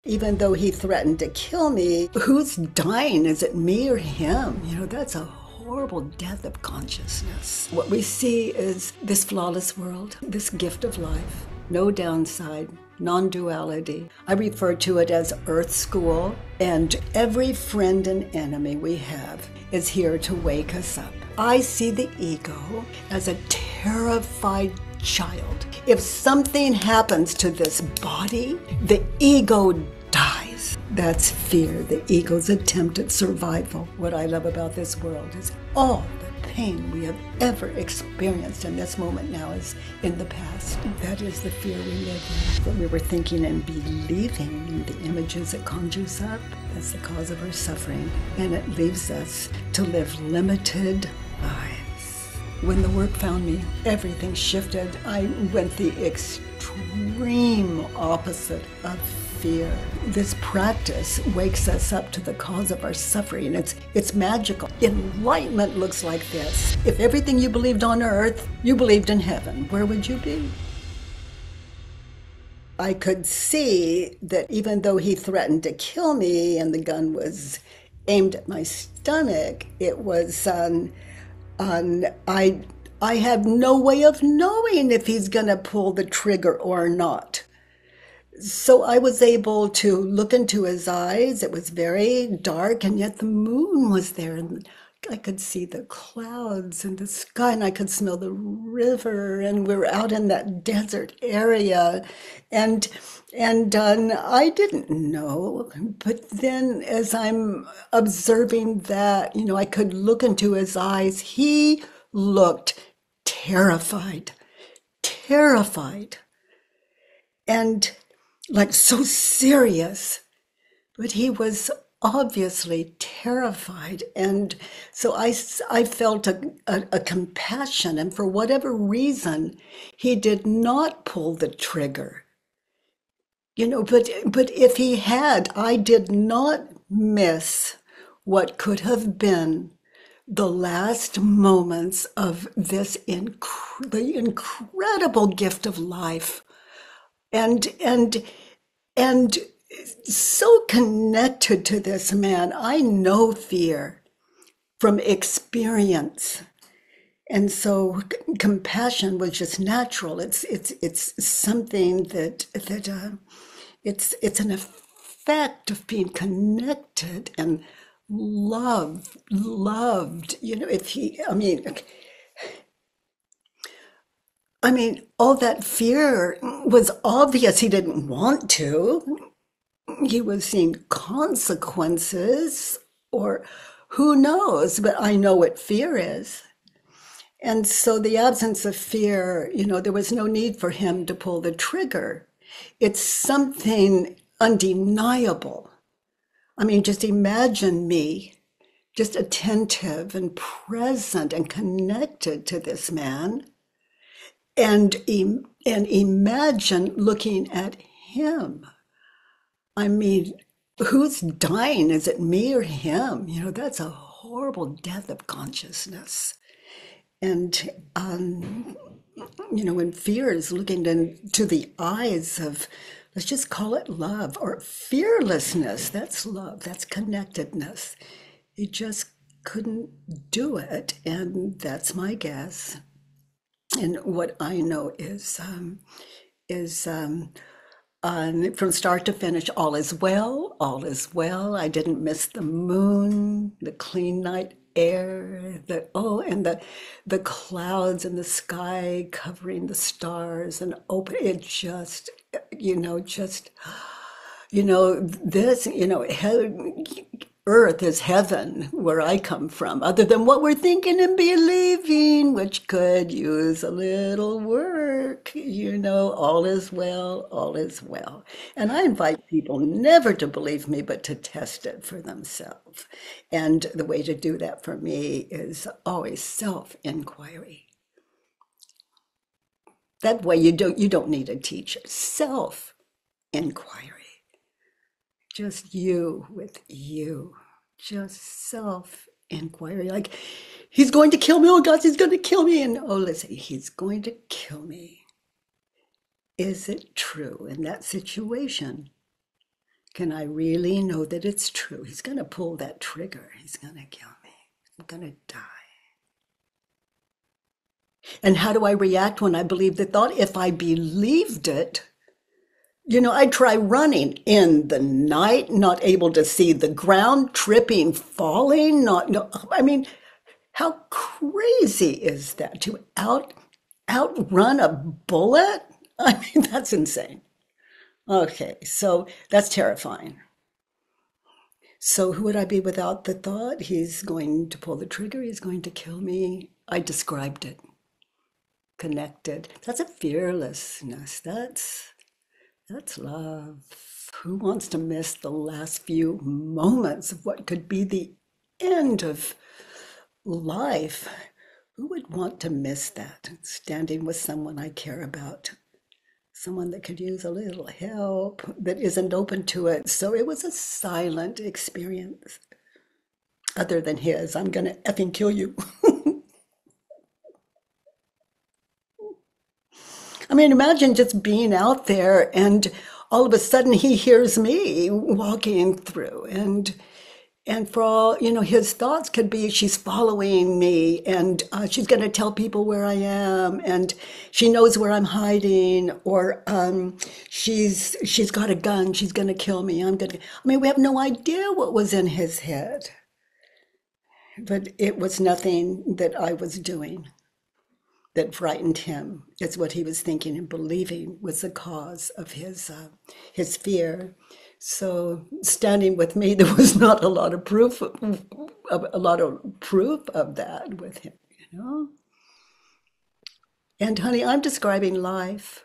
Even though he threatened to kill me, who's dying? Is it me or him? That's a horrible death of consciousness. What we see is this flawless world, this gift of life, no downside, non-duality. I refer to it as Earth School, and every friend and enemy we have is here to wake us up. I see the ego as a terrified child. If something happens to this body, the ego dies. That's fear, the ego's attempt at survival. What I love about this world is all the pain we have ever experienced in this moment now is in the past. That is the fear we live in. What we were thinking and believing, the images it conjures up, that's the cause of our suffering. And it leaves us to live limited lives. When the work found me, everything shifted. I went the extreme opposite of fear. This practice wakes us up to the cause of our suffering. It's magical. Enlightenment looks like this. If everything you believed on earth, you believed in heaven, where would you be? I could see that even though he threatened to kill me and the gun was aimed at my stomach, it was I have no way of knowing if he's going to pull the trigger or not. So I was able to look into his eyes. It was very dark, and yet the moon was there, and I could see the clouds and the sky, and I could smell the river, and we were out in that desert area, and I didn't know. But then as I'm observing that, I could look into his eyes. He looked terrified, and like so serious, but he was obviously terrified. And so I felt a compassion, and for whatever reason, he did not pull the trigger. But if he had, I did not miss what could have been the last moments of this the incredible gift of life. And so connected to this man. I know fear from experience. And so compassion was just natural. It's something that it's an effect of being connected and loved. All that fear was obvious. He didn't want to. He was seeing consequences, or who knows, but I know what fear is. And so the absence of fear, there was no need for him to pull the trigger. It's something undeniable. Just imagine me just attentive and present and connected to this man, and imagine looking at him. Who's dying? Is it me or him? That's a horrible death of consciousness. And, when fear is looking into the eyes of, let's just call it love or fearlessness, that's love, that's connectedness. He just couldn't do it. And that's my guess. And what I know is from start to finish, all is well, all is well. I didn't miss the moon, the clean night air, the clouds and the sky covering the stars and open. It just, this, earth is heaven where I come from, other than what we're thinking and believing, which could use a little work. All is well, all is well. And I invite people never to believe me, but to test it for themselves. And the way to do that for me is always self-inquiry. That way you don't need a teacher. Self-inquiry. Just you with you, just self-inquiry. Like, he's going to kill me. Oh, God, he's going to kill me. And listen, he's going to kill me. Is it true in that situation? Can I really know that it's true? He's going to pull that trigger. He's going to kill me. I'm going to die. And how do I react when I believe the thought? If I believed it, I try running in the night, not able to see the ground, tripping, falling, not, no, I mean, how crazy is that to outrun a bullet? I mean, that's insane. Okay, so that's terrifying. So who would I be without the thought? He's going to pull the trigger, he's going to kill me. I described it. Connected. That's a fearlessness. That's love. Who wants to miss the last few moments of what could be the end of life? Who would want to miss that? Standing with someone I care about, someone that could use a little help, that isn't open to it. So it was a silent experience. Other than his, I'm gonna effing kill you. I mean, imagine just being out there and all of a sudden he hears me walking through and for all, his thoughts could be she's following me and she's going to tell people where I am and she knows where I'm hiding or she's got a gun, she's going to kill me. I mean, we have no idea what was in his head, but it was nothing that I was doing that frightened him. It's what he was thinking and believing was the cause of his fear. So standing with me, there was not a lot of proof of that with him, And honey, I'm describing life.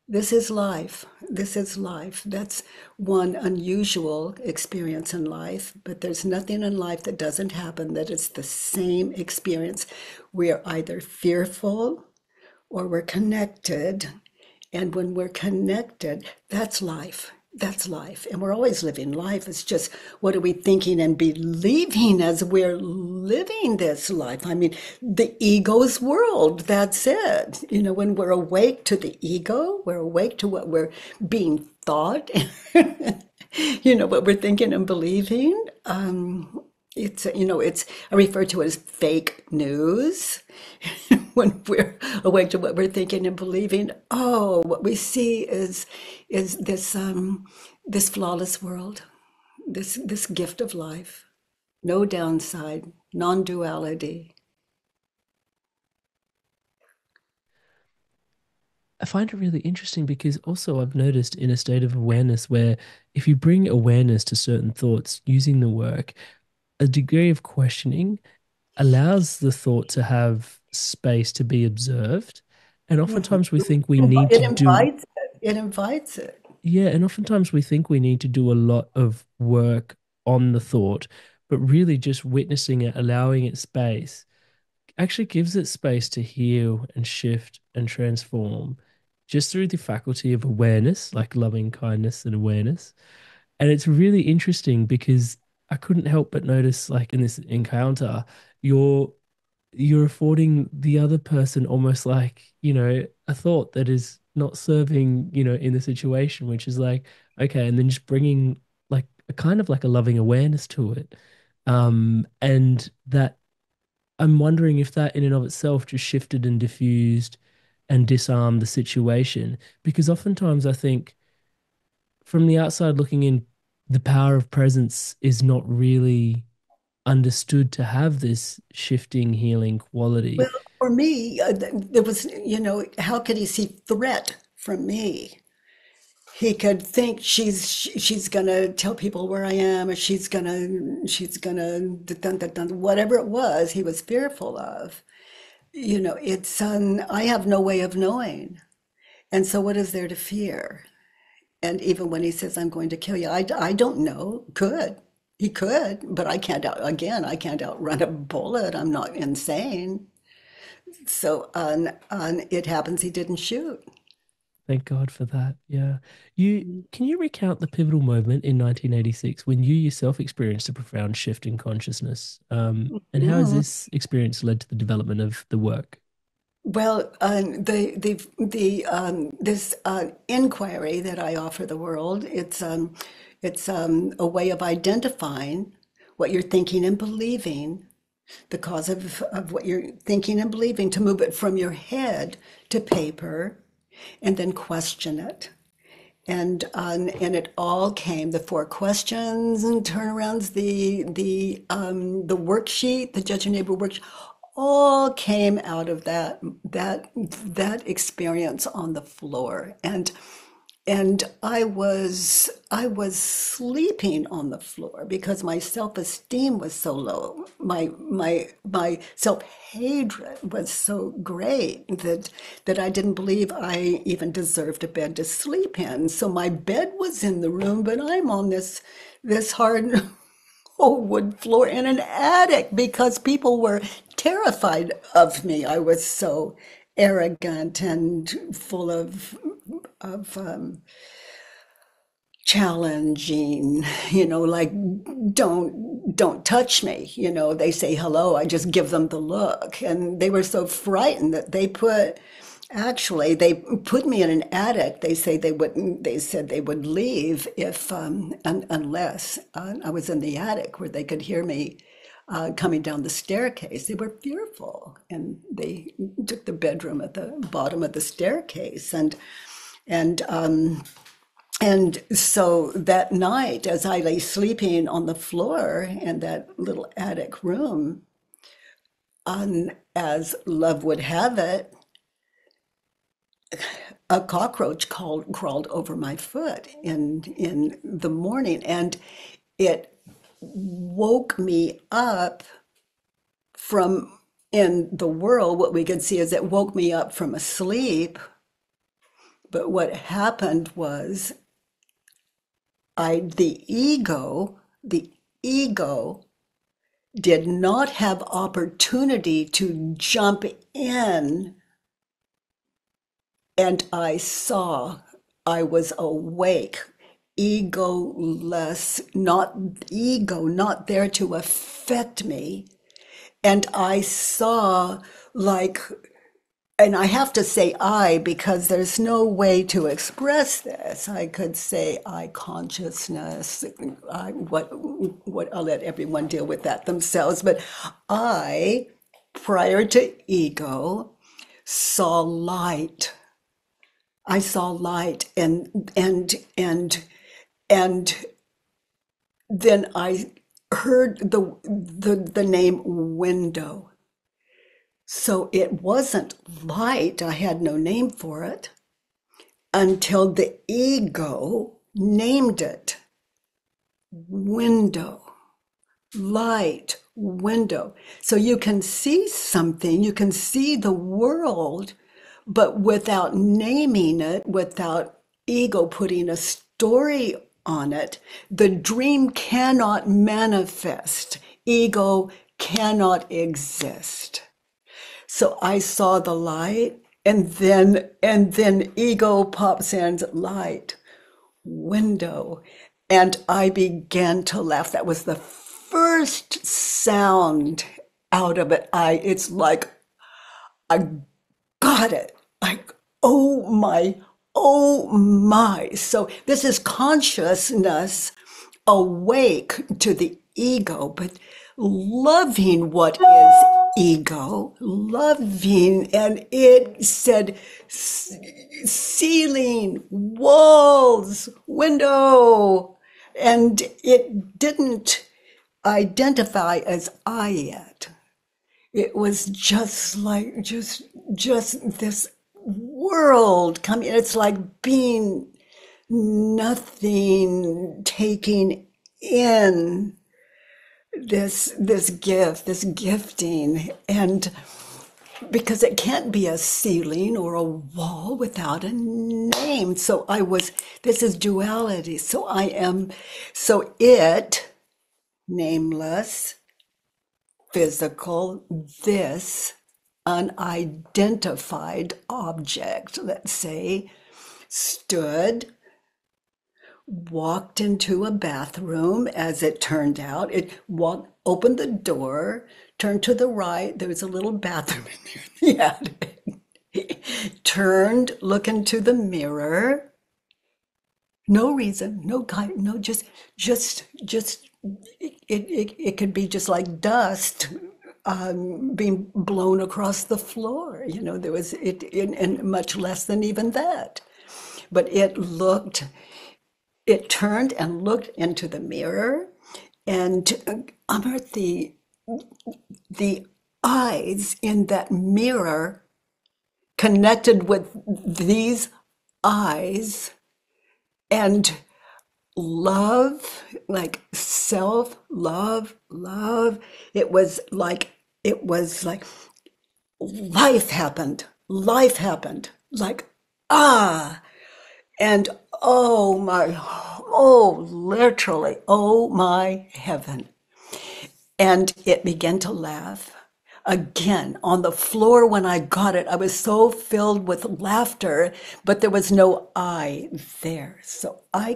This is life. This is life. That's one unusual experience in life, but there's nothing in life that doesn't happen that it's the same experience. We are either fearful or we're connected. And when we're connected, that's life. That's life. And we're always living life. It's just what are we thinking and believing as we're living this life? I mean, the ego's world, that's it. When we're awake to the ego, we're awake to what we're being thought, what we're thinking and believing. I refer to it as fake news. When we're awake to what we're thinking and believing, what we see is this flawless world, this gift of life, no downside, non-duality. I find it really interesting because also I've noticed in a state of awareness where if you bring awareness to certain thoughts using the work, a degree of questioning allows the thought to have space to be observed. And Mhm. oftentimes we think we need to It do, invites it. It invites it. yeah, and oftentimes we think we need to do a lot of work on the thought, but really just witnessing it, allowing it space, actually gives it space to heal and shift and transform just through the faculty of awareness, like loving kindness and awareness. And it's really interesting because I couldn't help but notice, like in this encounter, you're you're affording the other person almost like, a thought that is not serving, in the situation, which is like, okay, and then just bringing like a kind of like a loving awareness to it. And that I'm wondering if that in and of itself just shifted and diffused and disarmed the situation. Because oftentimes I think from the outside looking in, the power of presence is not really understood to have this shifting, healing quality. Well, for me, there was, how could he see threat from me? He could think she's gonna tell people where I am, or she's gonna dun, dun, dun, whatever it was he was fearful of. It's I have no way of knowing, and so what is there to fear? And even when he says I'm going to kill you, I don't know. He could, but I can't outrun a bullet. I'm not insane. So on it happens he didn't shoot. Thank God for that. Yeah. You can you recount the pivotal moment in 1986 when you yourself experienced a profound shift in consciousness? And how has Mhm. this experience led to the development of the work? Well, this inquiry that I offer the world, it's a way of identifying what you're thinking and believing, the cause of what you're thinking and believing, to move it from your head to paper, and then question it. And it all came, the four questions and turnarounds, the worksheet, the Judge Your Neighbor worksheet, all came out of that experience on the floor. And I was sleeping on the floor because my self-esteem was so low. My self-hatred was so great that I didn't believe I even deserved a bed to sleep in. So my bed was in the room, but I'm on this hard old wood floor in an attic because people were terrified of me. I was so arrogant and full of challenging, like don't touch me. They say hello, I just give them the look. And they were so frightened that they put me in an attic. They said they would leave if unless I was in the attic where they could hear me coming down the staircase. They were fearful, and they took the bedroom at the bottom of the staircase. And and so that night, as I lay sleeping on the floor in that little attic room, as love would have it, a cockroach crawled over my foot in the morning, and it woke me up from, in the world, what we could see is it woke me up from a sleep. But what happened was the ego did not have opportunity to jump in, and I saw I was awake, egoless, not there to affect me. And I saw, like, and I have to say I because there's no way to express this. I could say I consciousness, what I'll let everyone deal with that themselves. But I, prior to ego, saw light. I saw light, and then I heard the name window. So it wasn't light, I had no name for it, until the ego named it. Window, light, window. So you can see something, you can see the world, but without naming it, without ego putting a story on it, the dream cannot manifest. Ego cannot exist. So I saw the light, and then ego pops in, light, window, and I began to laugh. That was the first sound out of it. It's like I got it. Like, oh my. So this is consciousness awake to the ego, but loving what is ego, loving, and it said ceiling, walls, window, and it didn't identify as I yet. It was just like just this world coming. It's like being nothing, taking in this gift, this gifting, and because it can't be a ceiling or a wall without a name. So this is duality. So it, nameless, physical, this unidentified object, let's say, stood, walked into a bathroom, as it turned out. Opened the door, turned to the right. There was a little bathroom in there in the attic. Turned, look into the mirror. No reason, no guide, no, just, it could be just like dust being blown across the floor. There was and much less than even that. But it turned and looked into the mirror, and Amrit, the eyes in that mirror connected with these eyes, and love, like self love, love. It was like life happened, like, ah. And literally, oh my heaven. And it began to laugh again on the floor. When I got it, I was so filled with laughter, but there was no I there. So I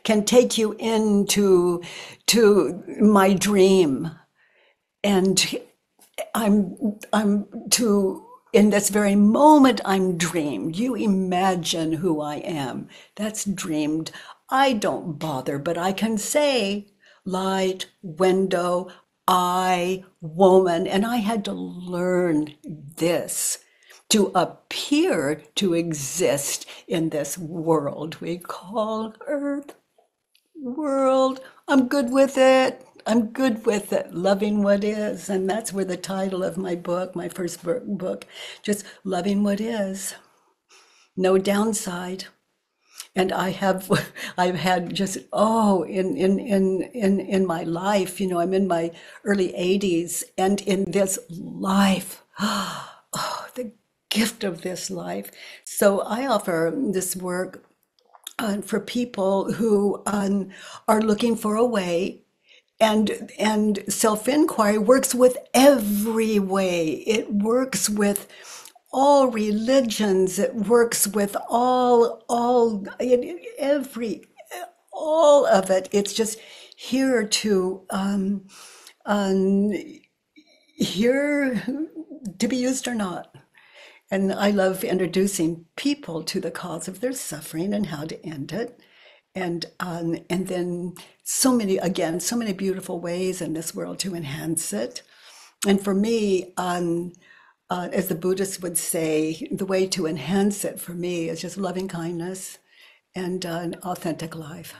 can take you to my dream. And I'm to in this very moment I'm dreamed. You imagine who I am. That's dreamed. I don't bother, but I can say light, window, I, woman. And I had to learn this to appear to exist in this world we call Earth. World. I'm good with it. I'm good with it. Loving what is. And that's where the title of my book, my first book, just loving what is. No downside. And I've had just, in my life, I'm in my early 80s, and in this life, the gift of this life. So I offer this work for people who are looking for a way, and self-inquiry works with every way. It works with all religions. It works with every all of it. It's just here to here to be used or not. And I love introducing people to the cause of their suffering and how to end it. And then so many beautiful ways in this world to enhance it. And for me, as the Buddhists would say, the way to enhance it for me is just loving kindness and an authentic life.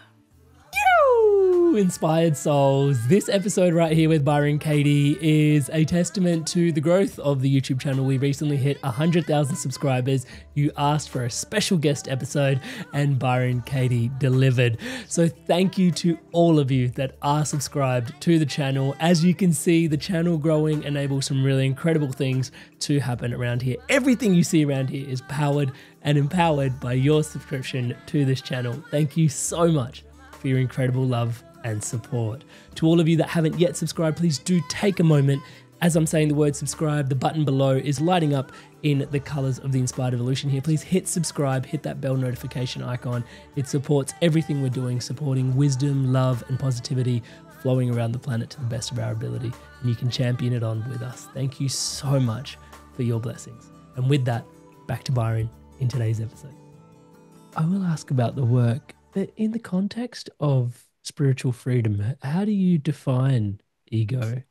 Inspired souls. This episode right here with Byron Katie is a testament to the growth of the YouTube channel. We recently hit 100,000 subscribers. You asked for a special guest episode and Byron Katie delivered. So thank you to all of you that are subscribed to the channel. As you can see, the channel growing enables some really incredible things to happen around here. Everything you see around here is powered and empowered by your subscription to this channel. Thank you so much for your incredible love and support. To all of you that haven't yet subscribed, please do take a moment. As I'm saying the word subscribe, the button below is lighting up in the colors of the Inspired Evolution here. Please hit subscribe, hit that bell notification icon. It supports everything we're doing, supporting wisdom, love, and positivity flowing around the planet to the best of our ability. And you can champion it on with us. Thank you so much for your blessings. And with that, back to Byron in today's episode. I will ask about the work, but in the context of spiritual freedom, how do you define ego?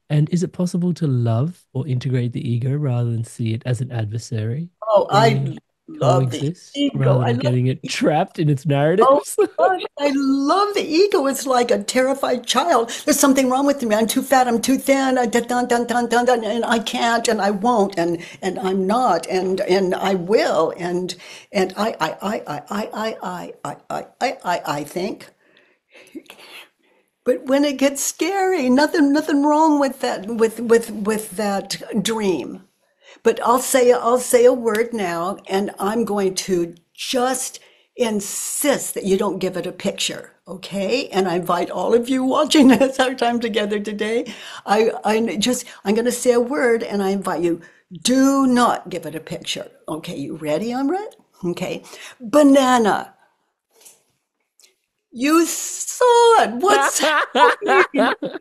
And is it possible to love or integrate the ego rather than see it as an adversary? Oh, They I love the coexist ego. rather I than love getting it trapped in its Oh narratives. gosh, I love the ego. It's like a terrified child. There's something wrong with me. I'm too fat. I'm too thin. And I can't, and I won't, and I'm not, and I will, and I think. But when it gets scary, nothing wrong with that, with that dream. But I'll say a word now, and I'm going to just insist that you don't give it a picture, okay? And I invite all of you watching this our time together today. I'm going to say a word, and I invite you, do not give it a picture. Okay, you ready, Amrit? Okay, banana. You saw it. What's happening?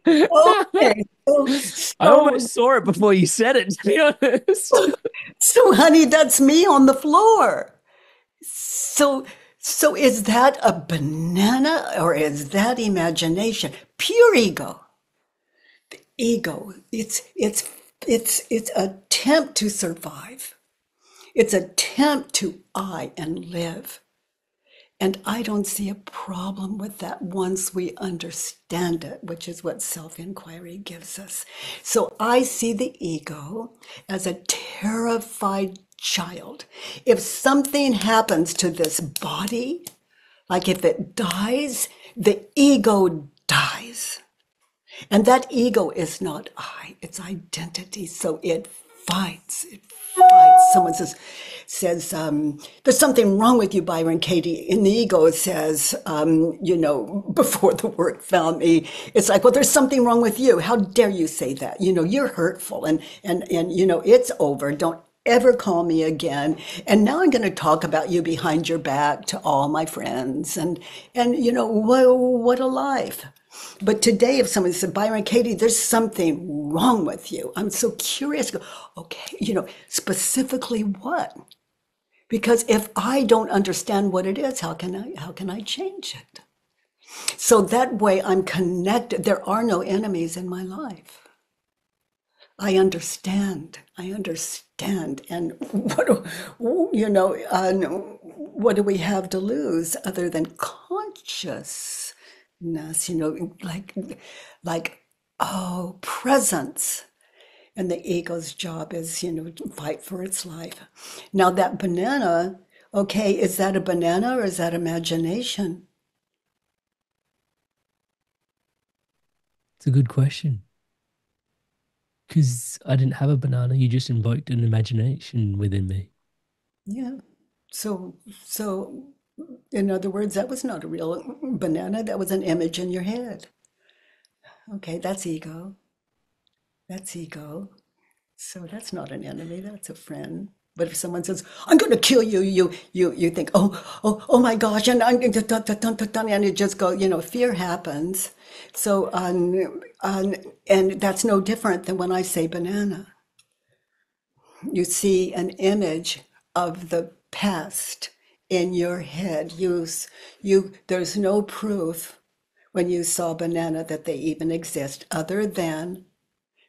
Okay, I so almost saw it before you said it, to be honest. So, honey, that's me on the floor. So, so is that a banana or is that imagination? Pure ego. Ego. It's attempt to survive. It's attempt to I and live. And I don't see a problem with that once we understand it, which is what self-inquiry gives us. So I see the ego as a terrified child. If something happens to this body, like if it dies, the ego dies. And that ego is not I, it's identity. So it fights. It fights. Someone says, there's something wrong with you, Byron Katie. And the ego says, before the work found me, it's like, well, there's something wrong with you. How dare you say that? You're hurtful and it's over. Don't ever call me again. And now I'm going to talk about you behind your back to all my friends. And what a life. But today, if someone said, Byron Katie, there's something wrong with you, I'm so curious. Okay, specifically what? Because if I don't understand what it is, how can I change it? So that way I'm connected. There are no enemies in my life. I understand. And what do we have to lose other than consciousness? Presence. And the ego's job is, to fight for its life. Now that banana, okay, is that a banana or is that imagination? It's a good question. Because I didn't have a banana, you just invoked an imagination within me. Yeah. So in other words, that was not a real banana. That was an image in your head. Okay, that's ego. So that's not an enemy, that's a friend. But if someone says, I'm going to kill you, you think, oh my gosh, and I'm going to, and you just go, fear happens. So, and that's no different than when I say banana. You see an image of the past in your head. There's no proof when you saw banana that they even exist other than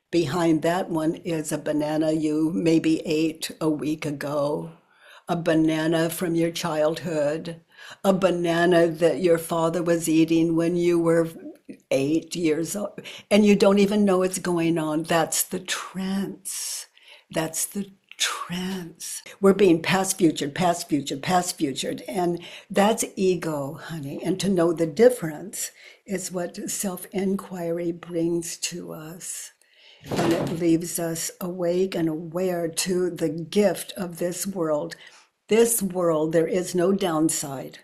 behind that one is a banana you maybe ate a week ago, a banana from your childhood, a banana that your father was eating when you were 8 years old, and you don't even know what's going on. That's the trance. That's the trance. We're being past futured, and that's ego, honey. And to know the difference is what self-inquiry brings to us. And it leaves us awake and aware to the gift of this world. This world, there is no downside.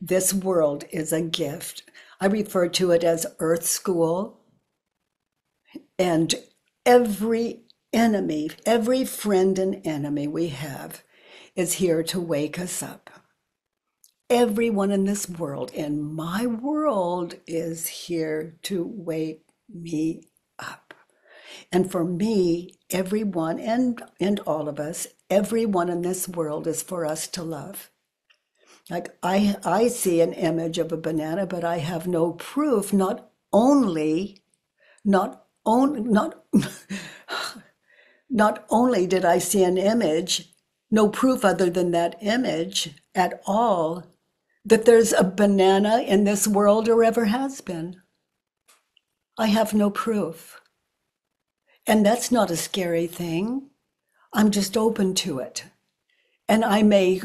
This world is a gift. I refer to it as Earth School. And every enemy, every friend and enemy we have is here to wake us up. Everyone in this world, in my world, is here to wake me up. And for me, everyone and all of us, everyone in this world is for us to love. Like I see an image of a banana, but I have no proof. Not only did I see an image, no proof other than that image at all, that there's a banana in this world or ever has been. I have no proof. And that's not a scary thing. I'm just open to it. And I may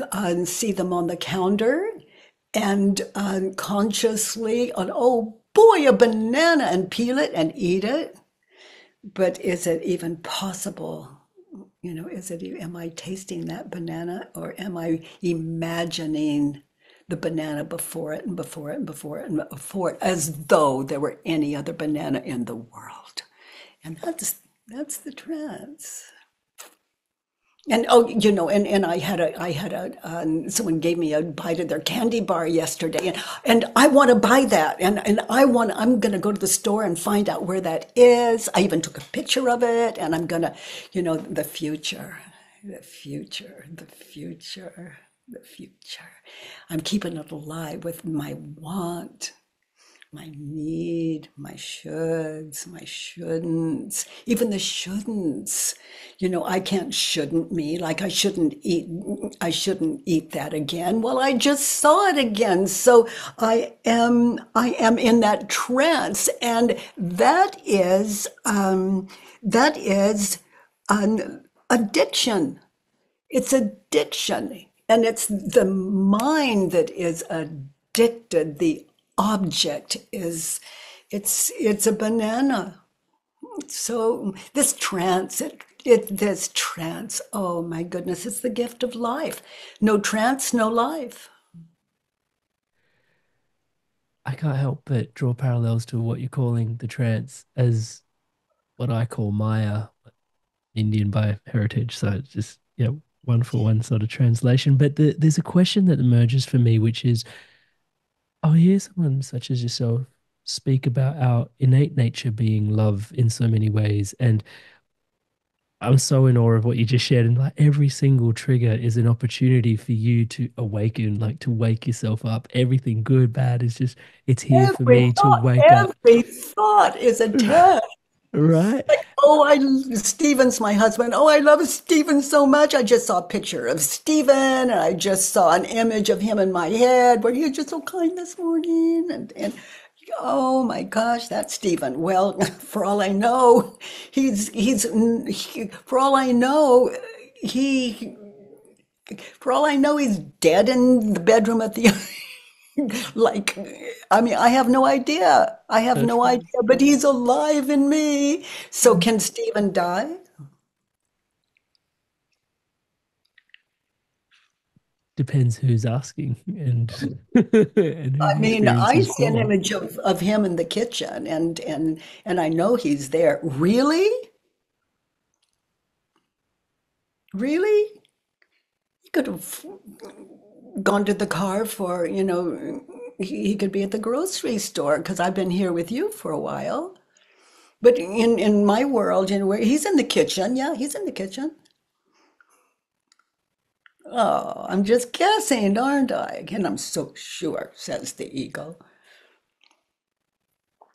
see them on the calendar and consciously, oh boy, a banana, and peel it and eat it. But is it even possible? Am I tasting that banana, or am I imagining the banana before it and before it and before it and before it, as though there were any other banana in the world? And that's the trance. And and I had someone gave me a bite of their candy bar yesterday, and I want to buy that, and I'm gonna go to the store and find out where that is. I even took a picture of it, and I'm gonna, the future. The future, the future, the future. I'm keeping it alive with my want, my need, my shoulds, my shouldn'ts, even the shouldn'ts. You know, I can't shouldn't me, like I shouldn't eat that again. Well, I just saw it again. So I am in that trance. And that is an addiction. It's addiction. And it's the mind that is addicted. The object is, it's a banana. So this trance, this trance, oh my goodness, it's the gift of life. No trance, no life. I can't help but draw parallels to what you're calling the trance as what I call Maya, Indian by heritage. So it's just, yeah, one for one sort of translation. But there's a question that emerges for me, which is, I'll hear someone such as yourself speak about our innate nature being love in so many ways. And I'm so in awe of what you just shared. And like every single trigger is an opportunity for you to awaken, like to wake yourself up. Everything good, bad is just, it's here for me to wake up. Every thought is a test. Right? Like, Stephen's my husband. Oh, I love Stephen so much. I just saw a picture of Stephen and I just saw an image of him in my head where he was just so kind this morning. And oh my gosh, that's Stephen. Well, for all I know, for all I know, he, for all I know, he's dead in the bedroom at the like, I mean, I have no idea. I have So no true. idea, but he's alive in me. So can Stephen die? Depends who's asking and and who I the mean, experience I is see an for. image of him in the kitchen and I know he's there. Really? Really? He could have gone to the car for, he could be at the grocery store because I've been here with you for a while. But in my world, where he's in the kitchen, yeah, he's in the kitchen. Oh, I'm just guessing, aren't I? And I'm so sure, says the ego.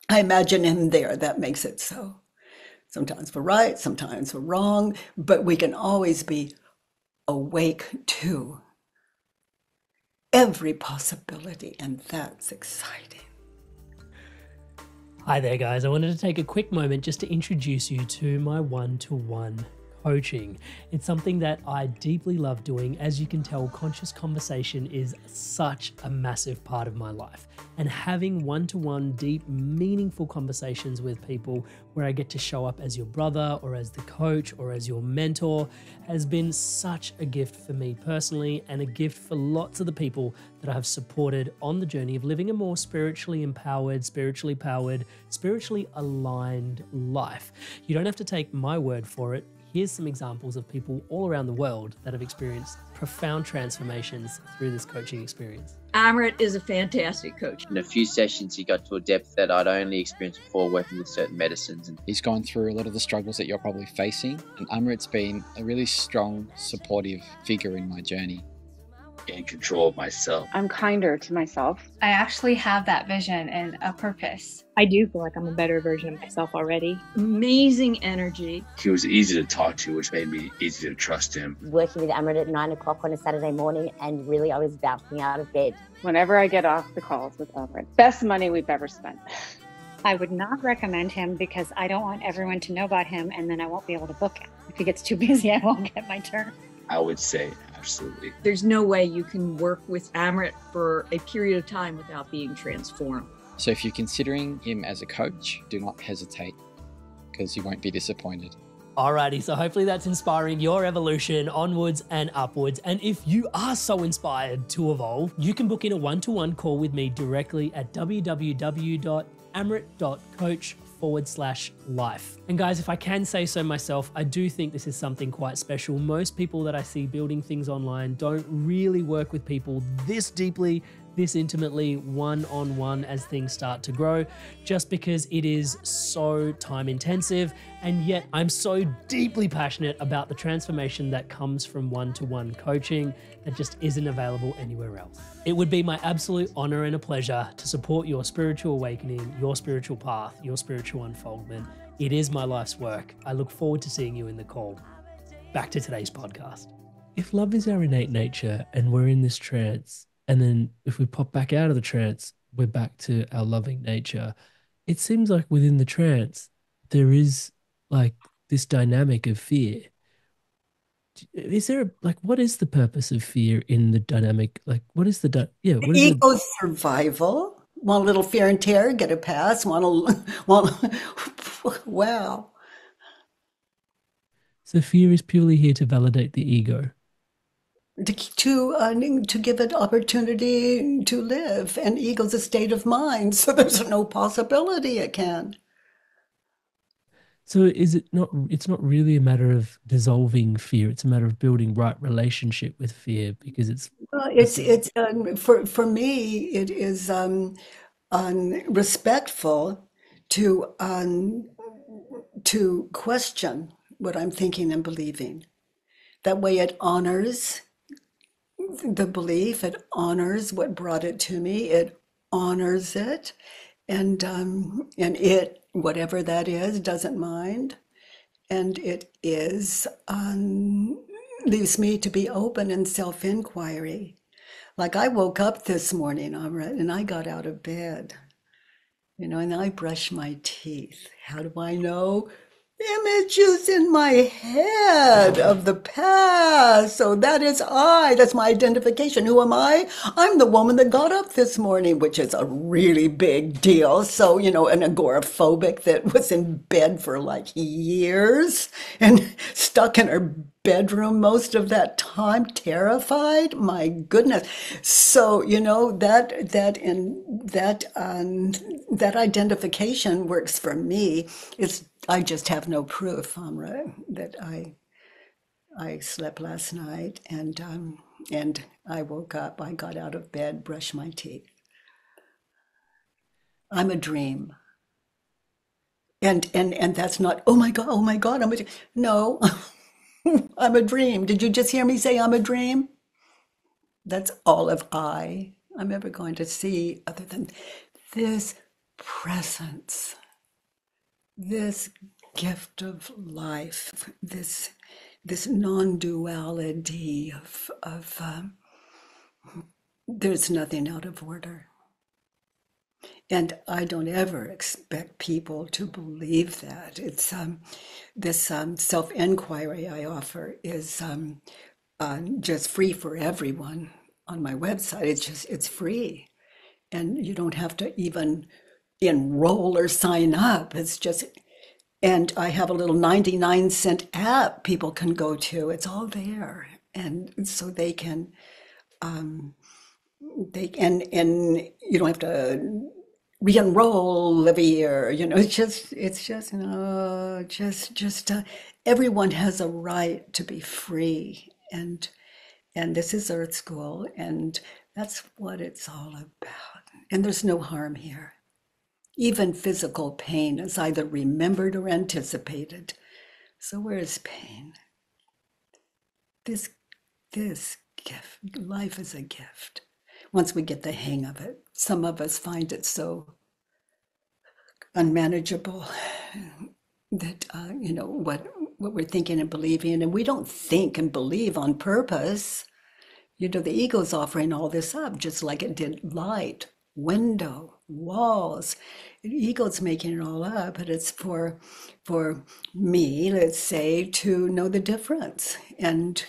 I imagine him there. That makes it so. Sometimes we're right, sometimes we're wrong, but we can always be awake to every possibility, and that's exciting. Hi there, guys. I wanted to take a quick moment just to introduce you to my one-to-one coaching. It's something that I deeply love doing. As you can tell, conscious conversation is such a massive part of my life. And having one-to-one, deep, meaningful conversations with people where I get to show up as your brother or as the coach or as your mentor has been such a gift for me personally and a gift for lots of the people that I have supported on the journey of living a more spiritually empowered, spiritually powered, spiritually aligned life. You don't have to take my word for it. Here's some examples of people all around the world that have experienced profound transformations through this coaching experience. Amrit is a fantastic coach. In a few sessions, he got to a depth that I'd only experienced before working with certain medicines. And he's gone through a lot of the struggles that you're probably facing, and Amrit's been a really strong, supportive figure in my journey. In control of myself. I'm kinder to myself. I actually have that vision and a purpose. I do feel like I'm a better version of myself already. Amazing energy. He was easy to talk to, which made me easy to trust him. Working with Amrit at 9 o'clock on a Saturday morning, and really I was bouncing out of bed. Whenever I get off the calls with Amrit, best money we've ever spent. I would not recommend him because I don't want everyone to know about him and then I won't be able to book him. If he gets too busy, I won't get my turn. I would say absolutely. There's no way you can work with Amrit for a period of time without being transformed. So if you're considering him as a coach, do not hesitate because you won't be disappointed. Alrighty, so hopefully that's inspiring your evolution onwards and upwards. And if you are so inspired to evolve, you can book in a one-to-one call with me directly at www.amrit.coach/life. And guys, if I can say so myself, I do think this is something quite special. Most people that I see building things online don't really work with people this deeply, this intimately one-on-one as things start to grow, just because it is so time intensive, and yet I'm so deeply passionate about the transformation that comes from one-to-one coaching that just isn't available anywhere else. It would be my absolute honor and a pleasure to support your spiritual awakening, your spiritual path, your spiritual unfoldment. It is my life's work. I look forward to seeing you in the call. Back to today's podcast. If love is our innate nature and we're in this trance, and then if we pop back out of the trance, we're back to our loving nature. It seems like within the trance, there is like this dynamic of fear. Is there what is the purpose of fear in the dynamic? Like, what is the Ego's survival. Want a little fear and terror, get a pass. Wow. So fear is purely here to validate the ego. To give it opportunity to live, and ego's a state of mind, so there's no possibility it can. So is it not? It's not really a matter of dissolving fear. It's a matter of building right relationship with fear, because it's for me it is respectful to question what I'm thinking and believing. That way it honors the belief, it honors what brought it to me, it honors it, and it, whatever that is, doesn't mind, and it is leaves me to be open in self-inquiry. Like I woke up this morning, Amrit, and I got out of bed, and I brushed my teeth. How do I know? Images in my head of the past. So that's my identification. Who am I? I'm the woman that got up this morning, which is a really big deal. So, an agoraphobic that was in bed for like years and stuck in her bedroom most of that time, terrified. My goodness. So, that identification works for me. I just have no proof, Amra, that I slept last night and I woke up, I got out of bed, brushed my teeth. I'm a dream. And that's not, oh my God, I'm a dream. No, I'm a dream. Did you just hear me say I'm a dream? That's all of I'm ever going to see, other than this presence, this gift of life, this non-duality of there's nothing out of order. And I don't ever expect people to believe that. It's this self-inquiry I offer is just free for everyone on my website. It's free, and you don't have to even enroll or sign up. It's just, and I have a little 99-cent app people can go to. It's all there, and so they can and you don't have to re-enroll every year. Everyone has a right to be free, and this is Earth School, and that's what it's all about. And there's no harm here. Even physical pain is either remembered or anticipated. So where is pain? This gift, life is a gift. Once we get the hang of it, some of us find it so unmanageable that, what we're thinking and believing, and we don't think and believe on purpose. The ego's offering all this up, just like it did light, window, walls. The ego's making it all up, but it's for me, let's say, to know the difference. And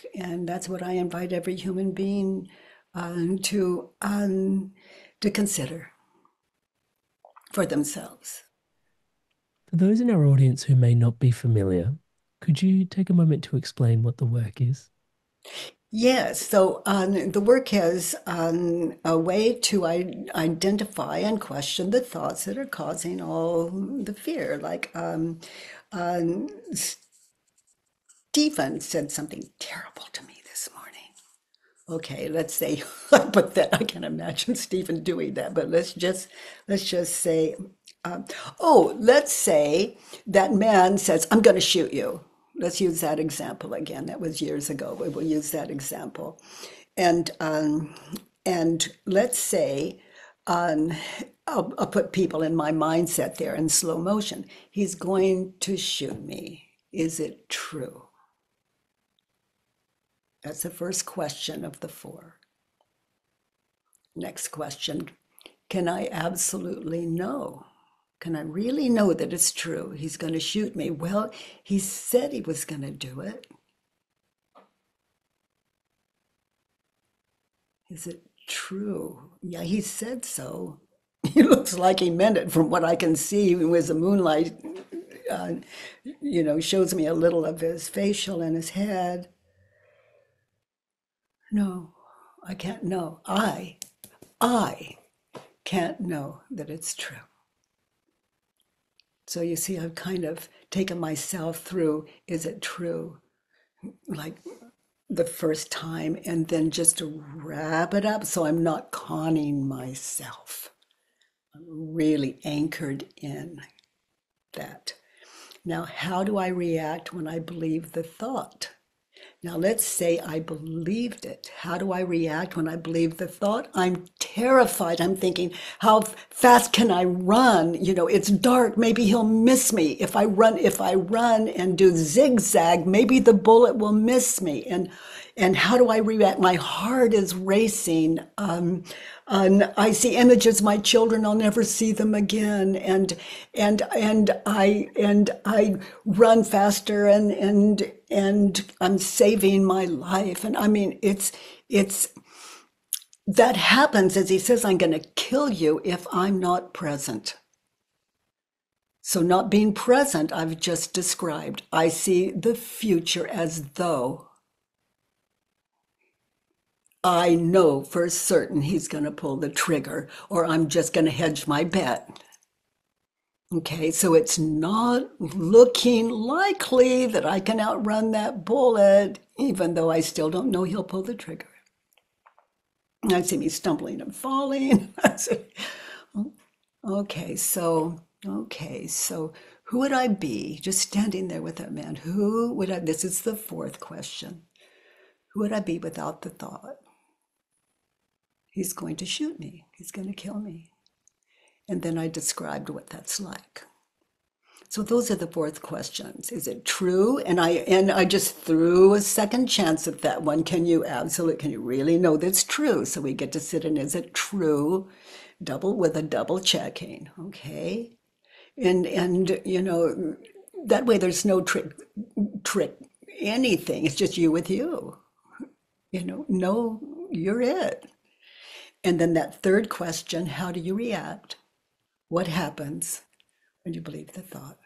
that's what I invite every human being to consider for themselves. For those in our audience who may not be familiar, could you take a moment to explain what the work is? Yes, so the work has a way to identify and question the thoughts that are causing all the fear. Like Stephen said something terrible to me this morning. Okay, let's say, but that I can imagine Stephen doing that. But let's just say, let's say that man says, "I'm going to shoot you." Let's use that example again. That was years ago, but we'll use that example. And let's say, I'll put people in my mindset there in slow motion. He's going to shoot me. Is it true? That's the first question of the 4. Next question, can I absolutely know? Can I really know that it's true? He's going to shoot me. Well, he said he was going to do it. Is it true? Yeah, he said so. He looks like he meant it from what I can see with the moonlight, shows me a little of his facial and his head. No, I can't know. I can't know that it's true. So you see, I've kind of taken myself through, is it true? Like the first time, and then just to wrap it up so I'm not conning myself. I'm really anchored in that. Now, how do I react when I believe the thought? Now, let's say I believed it. How do I react when I believe the thought? I'm terrified. I'm thinking, how fast can I run? It's dark. Maybe he'll miss me. If I run and do zigzag, maybe the bullet will miss me. And how do I react? My heart is racing. I see images of my children. I'll never see them again. And I run faster and I'm saving my life. And I mean, it's that happens as he says, I'm going to kill you if I'm not present. So not being present, I've just described. I see the future as though I know for certain he's going to pull the trigger, or I'm just going to hedge my bet. Okay, so it's not looking likely that I can outrun that bullet, even though I still don't know he'll pull the trigger. I see me stumbling and falling. Okay, so who would I be just standing there with that man? Who would I, this is the 4th question. Who would I be without the thought? He's going to shoot me. He's going to kill me. And then I described what that's like. So those are the 4th questions. Is it true? And I just threw a second chance at that one. Can you really know that's true? So we get to sit in, is it true? With a double checking, okay? And that way there's no trick anything. It's just you with you. No, you're it. And then that 3rd question, how do you react? What happens when you believe the thought?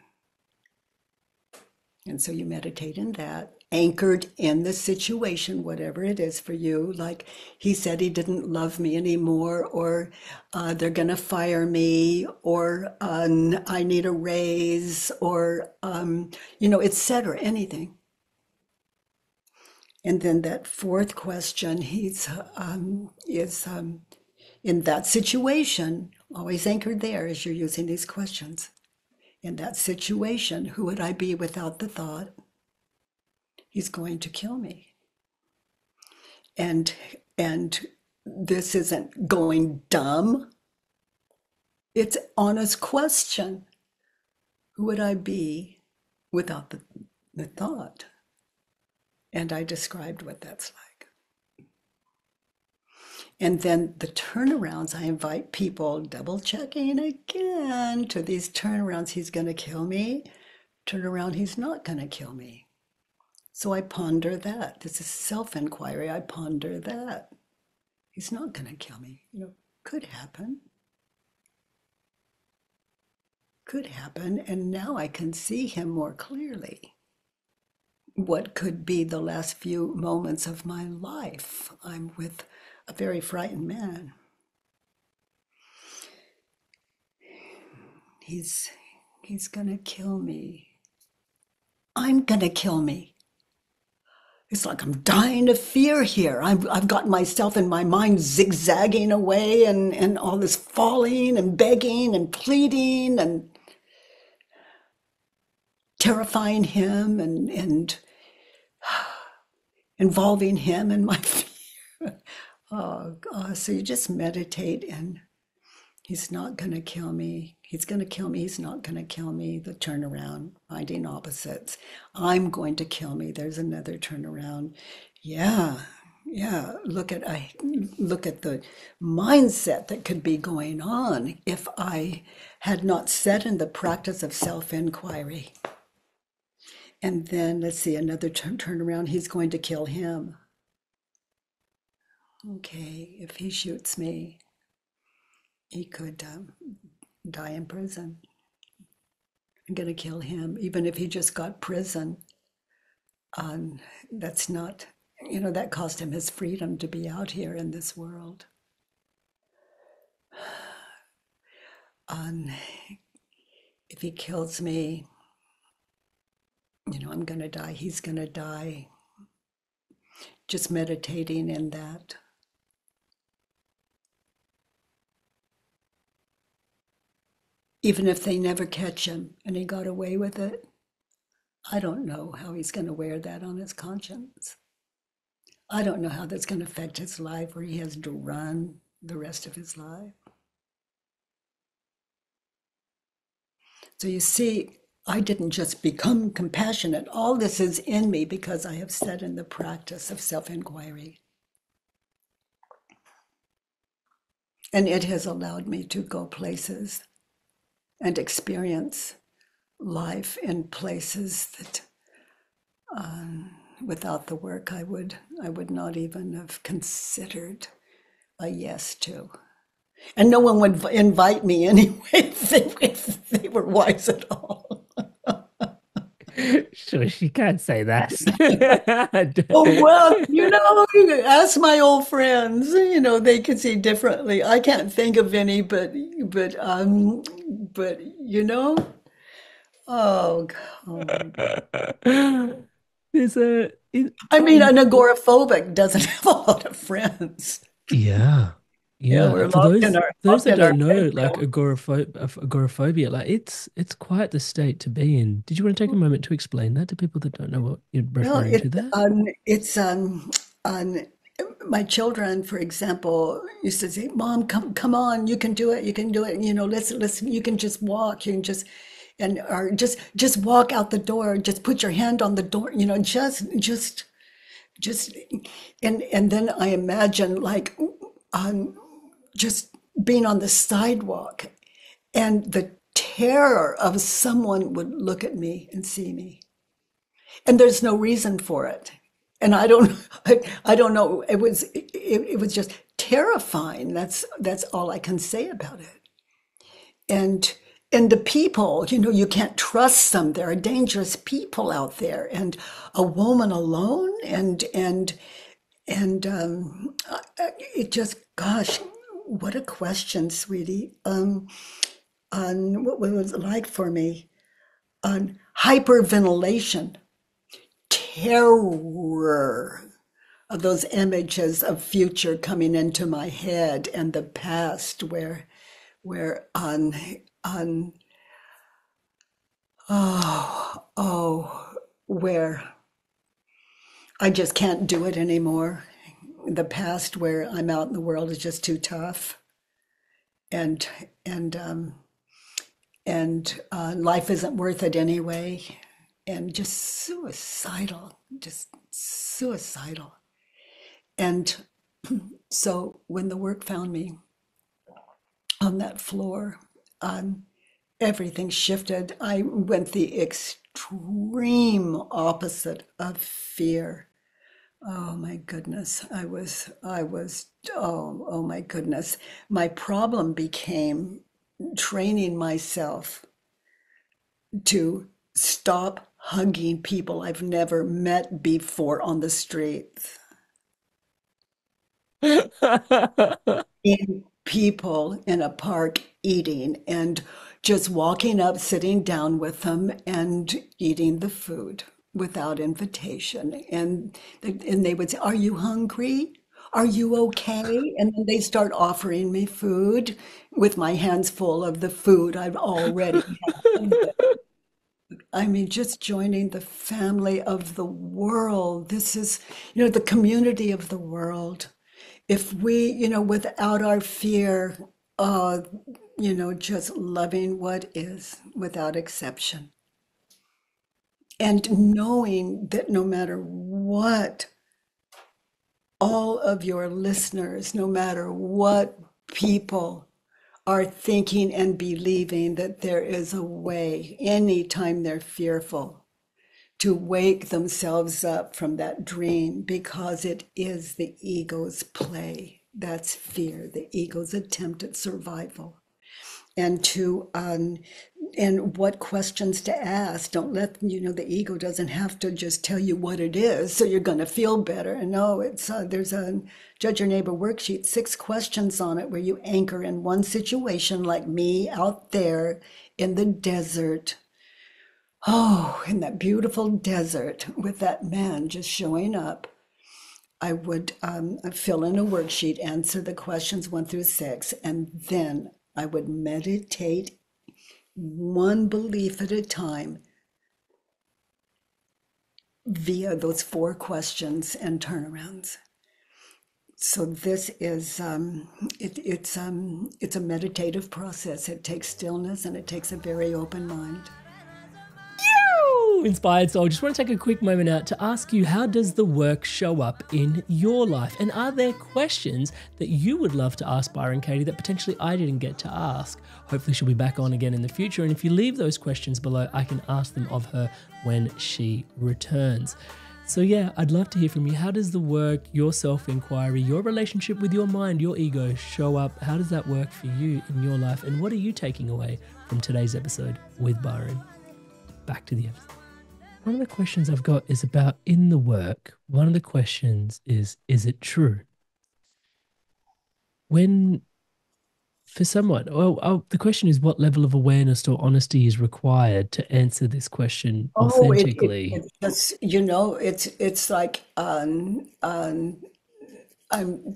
And so you meditate in that, anchored in the situation, whatever it is for you. Like he said he didn't love me anymore, or they're going to fire me, or I need a raise, or, etc., anything. And then that 4th question, is in that situation, always anchored there as you're using these questions. In that situation, who would I be without the thought? He's going to kill me. And this isn't going dumb. It's an honest question. Who would I be without the thought? And I described what that's like. And then the turnarounds, I invite people, double checking again to these turnarounds. He's going to kill me. Turn around, he's not going to kill me. So I ponder that. This is self-inquiry. I ponder that. He's not going to kill me. Could happen. Could happen. And now I can see him more clearly. What could be the last few moments of my life? I'm with a very frightened man. He's going to kill me. I'm going to kill me. It's like I'm dying of fear here. I've got myself in my mind zigzagging away and all this falling and begging and pleading and terrifying him and involving him in my fear. Oh, God. So you just meditate and he's not going to kill me. He's going to kill me. He's not going to kill me. The turnaround, finding opposites. I'm going to kill me. There's another turnaround. Yeah. Look at the mindset that could be going on if I had not set in the practice of self-inquiry. And then let's see, another turnaround. He's going to kill him. Okay, if he shoots me, he could die in prison. I'm going to kill him, even if he just got prison. That's not, that cost him his freedom to be out here in this world. If he kills me, I'm going to die. He's going to die. Just meditating in that. Even if they never catch him and he got away with it, I don't know how he's going to wear that on his conscience. I don't know how that's going to affect his life, where he has to run the rest of his life. So you see, I didn't just become compassionate. All this is in me because I have set in the practice of self-inquiry. And it has allowed me to go places and experience life in places that without the work I would not even have considered a yes to. And no one would invite me anyway if they were wise at all. Sure, she can't say that. Oh, well, ask my old friends, they could see differently. I can't think of any, but oh God. An agoraphobic doesn't have a lot of friends. Yeah. We're For locked in our those that don't know, head, like agoraphobia, like it's quite the state to be in. Did you want to take a moment to explain that to people that don't know what you're referring to there? It's my children, for example, used to say, "Mom, come on, you can do it, you can do it." Let's you can just walk, you can just or just walk out the door, just put your hand on the door, just and then I imagine like just being on the sidewalk and the terror of someone would look at me and see me. And there's no reason for it. And I don't know. It was just terrifying. That's all I can say about it. And the people, you can't trust them. There are dangerous people out there, and a woman alone, and it just, gosh, what a question, sweetie. On what was it like for me? On hyperventilation, terror of those images of future coming into my head, and the past where where I just can't do it anymore. The past where I'm out in the world is just too tough, and life isn't worth it anyway, and just suicidal. And so when the work found me on that floor, everything shifted. I went the extreme opposite of fear. Oh my goodness. I was, oh my goodness. My problem became training myself to stop hugging people I've never met before on the streets. Seeing people in a park eating and just walking up, sitting down with them and eating the food. without invitation. And they would say, "Are you hungry? Are you okay?" And then they start offering me food with my hands full of the food I've already had. I mean, just joining the family of the world. This is, the community of the world. If we, without our fear, just loving what is without exception. And knowing that no matter what, all of your listeners, no matter what people are thinking and believing, that there is a way, anytime they're fearful, to wake themselves up from that dream, because it is the ego's play. That's fear, the ego's attempt at survival. And and what questions to ask. Don't let, the ego doesn't have to just tell you what it is so you're going to feel better. No, there's a Judge Your Neighbor worksheet, 6 questions on it, where you anchor in one situation, like me out there in the desert. Oh, in that beautiful desert with that man just showing up. I would fill in a worksheet, answer the questions 1 through 6, and then I would meditate one belief at a time via those 4 questions and turnarounds. So this is it's a meditative process. It takes stillness and it takes a very open mind. Inspired Soul, just want to take a quick moment out to ask you, how does the work show up in your life? And are there questions that you would love to ask Byron Katie that potentially I didn't get to ask? Hopefully she'll be back on again in the future. And if you leave those questions below, I can ask them of her when she returns. So yeah, I'd love to hear from you. How does the work, your self-inquiry, your relationship with your mind, your ego show up? How does that work for you in your life? And what are you taking away from today's episode with Byron? Back to the episode. One of the questions I've got is about in the work. One of the questions is it true? When, for someone, the question is, what level of awareness or honesty is required to answer this question authentically? It's just, it's like, I'm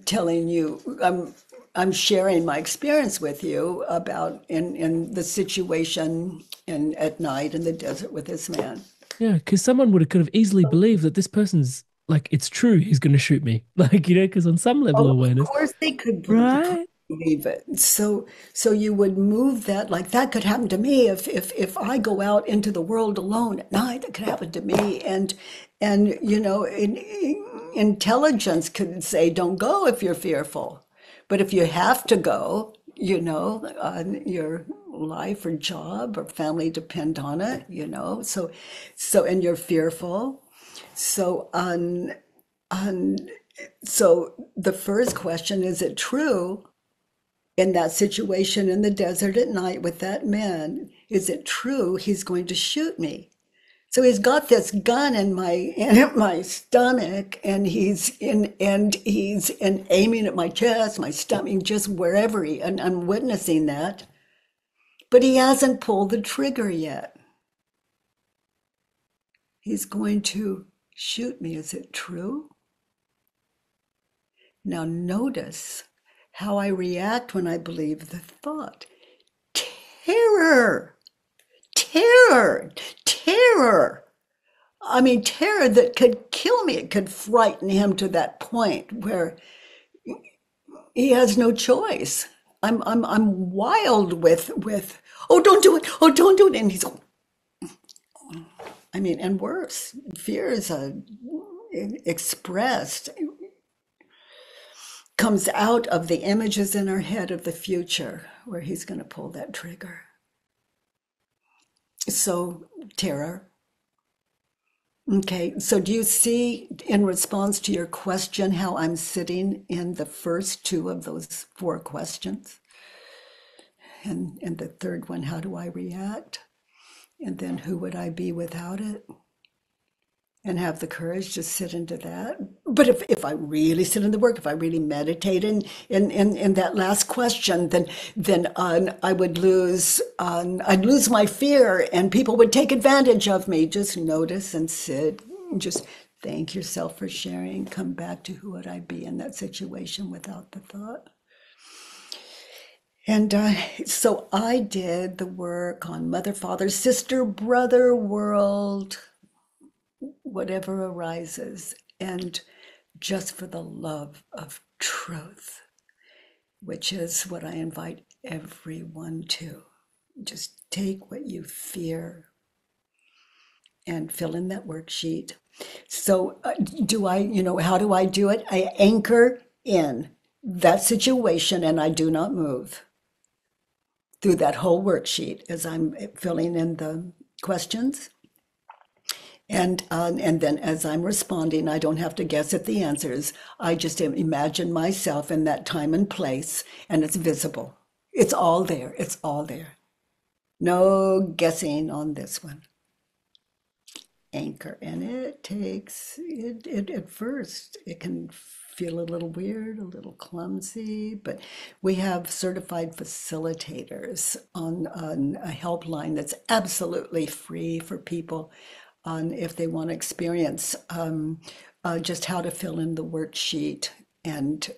telling you, I'm sharing my experience with you about in the situation at night in the desert with this man. Yeah, because someone could have easily believed that this person's like, it's true, he's going to shoot me. Like, because on some level of awareness. Of course they could right? believe it. So you would move that, like that could happen to me if I go out into the world alone at night. That could happen to me. And intelligence could say, don't go if you're fearful. But if you have to go, your life or job or family depend on it, so and you're fearful. So so the first question, is it true in that situation in the desert at night with that man? Is it true he's going to shoot me? So he's got this gun in my stomach, and he's aiming at my chest, my stomach, just wherever and I'm witnessing that. But he hasn't pulled the trigger yet. He's going to shoot me. Is it true? Now notice how I react when I believe the thought. Terror. Terror. Terror. I mean, terror that could kill me. It could frighten him to that point where he has no choice. I'm wild with, oh, don't do it. Oh, don't do it. And he's, and worse, fear is expressed, comes out of the images in our head of the future where he's going to pull that trigger. So terror. Okay, so do you see, in response to your question, how I'm sitting in the first 2 of those 4 questions? And the third one, how do I react? And then who would I be without it? and have the courage to sit into that. But if I really sit in the work, if I really meditate in that last question, then I would lose I'd lose my fear, and people would take advantage of me. Just notice and sit. Just thank yourself for sharing. Come back to who would I be in that situation without the thought. And so I did the work on mother, father, sister, brother, world, whatever arises, and just for the love of truth, which is what I invite everyone to. Just take what you fear and fill in that worksheet. So how do I do it? I anchor in that situation and I do not move through that whole worksheet as I'm filling in the questions. And then as I'm responding, I don't have to guess at the answers. I just imagine myself in that time and place, and it's visible. It's all there. It's all there. No guessing on this one. Anchor. And it takes, it at first, it can feel a little weird, a little clumsy, but we have certified facilitators on a helpline that's absolutely free for people on if they want to experience just how to fill in the worksheet and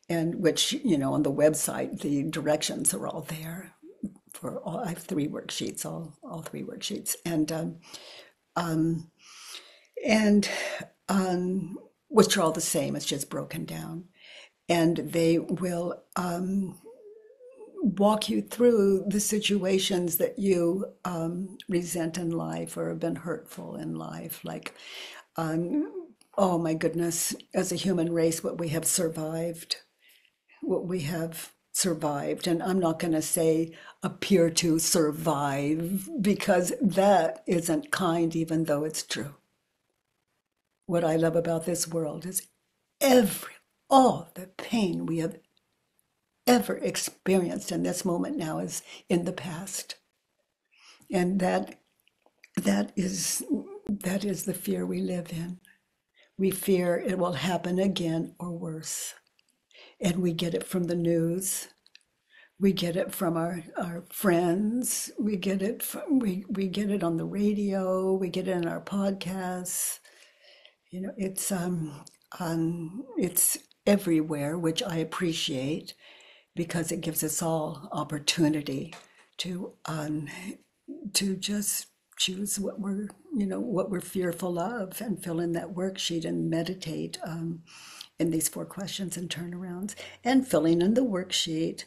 which, on the website, the directions are all there for all. I have three worksheets, all three worksheets, and which are all the same. It's just broken down, and they will walk you through the situations that you resent in life or have been hurtful in life. Like, oh my goodness, as a human race, what we have survived. And I'm not going to say appear to survive, because that isn't kind, even though it's true. What I love about this world is all the pain we have ever experienced in this moment now is in the past. And that is the fear we live in. We fear it will happen again or worse. And we get it from the news. We get it from our friends. We get it we get it on the radio. We get it in our podcasts. It's everywhere, which I appreciate, because it gives us all opportunity to just choose what we're fearful of and fill in that worksheet and meditate in these 4 questions and turnarounds. And filling in the worksheet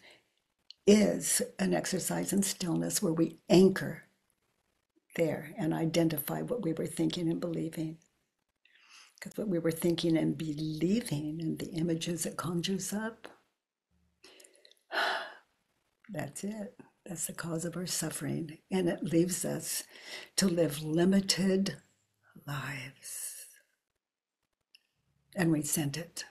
is an exercise in stillness where we anchor there and identify what we were thinking and believing. Because what we were thinking and believing and the images it conjures up, that's it. That's the cause of our suffering. And it leaves us to live limited lives and resent it.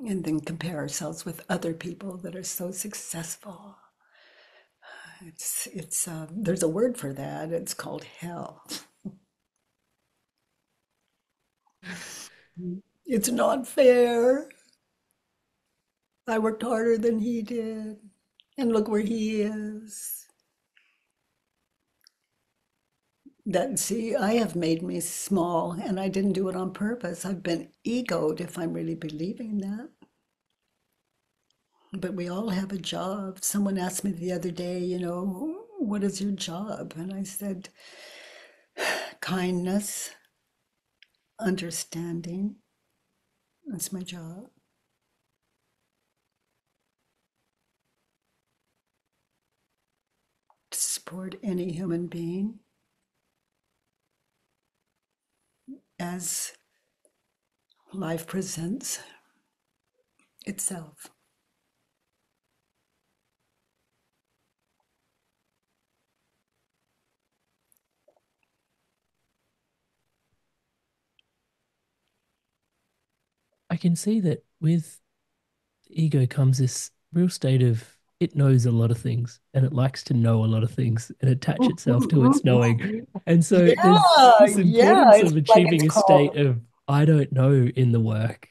And then compare ourselves with other people that are so successful. There's a word for that. It's called hell. It's not fair. I worked harder than he did, and look where he is. I have made me small, and I didn't do it on purpose. I've been egoed if I'm really believing that. But we all have a job. Someone asked me the other day, what is your job? And I said, kindness, understanding. That's my job. To support any human being as life presents itself. I can see that with ego comes this real state of it knows a lot of things and it likes to know a lot of things and attach itself to its knowing. And so there's this importance of It's like achieving it's a state called. of I don't know in the work.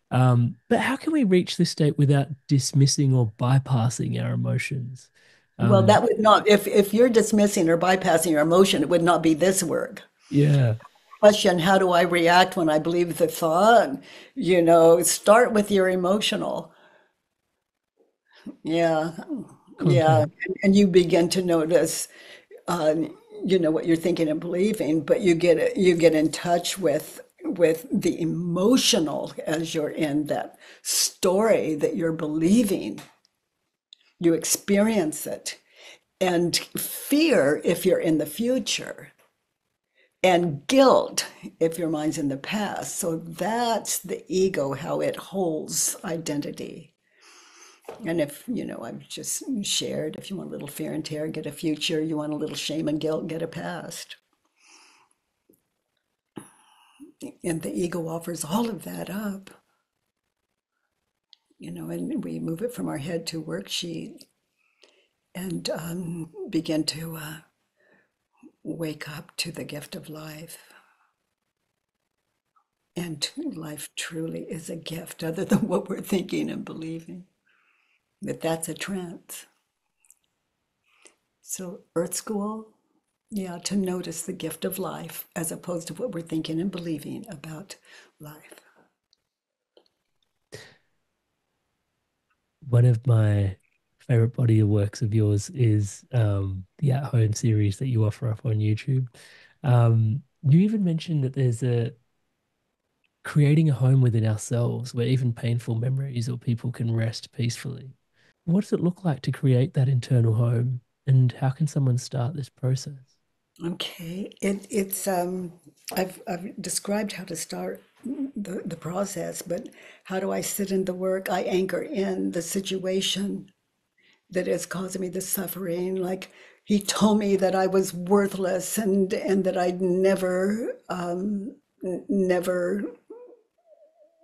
But how can we reach this state without dismissing or bypassing our emotions? Well, that would not, if you're dismissing or bypassing your emotion, it would not be this work. Yeah. Question, how do I react when I believe the thought? Start with your emotional. Yeah. Yeah. Content. And you begin to notice, what you're thinking and believing, but you get in touch with the emotional as you're in that story that you're believing. You experience it. And fear if you're in the future. And guilt if your mind's in the past. So that's the ego, how it holds identity. And if, I've just shared, if you want a little fear and terror, get a future. You want a little shame and guilt, get a past. And the ego offers all of that up. And we move it from our head to worksheet and begin to wake up to the gift of life. And life truly is a gift other than what we're thinking and believing. But that's a trance. So Earth School, to notice the gift of life as opposed to what we're thinking and believing about life. One of my favorite body of works of yours is the at-home series that you offer up on YouTube. You even mentioned that there's creating a home within ourselves where even painful memories or people can rest peacefully. What does it look like to create that internal home, and how can someone start this process? Okay, it's I've described how to start the process, but how do I sit in the work? I anchor in the situation that is causing me the suffering. Like he told me that I was worthless and that I'd never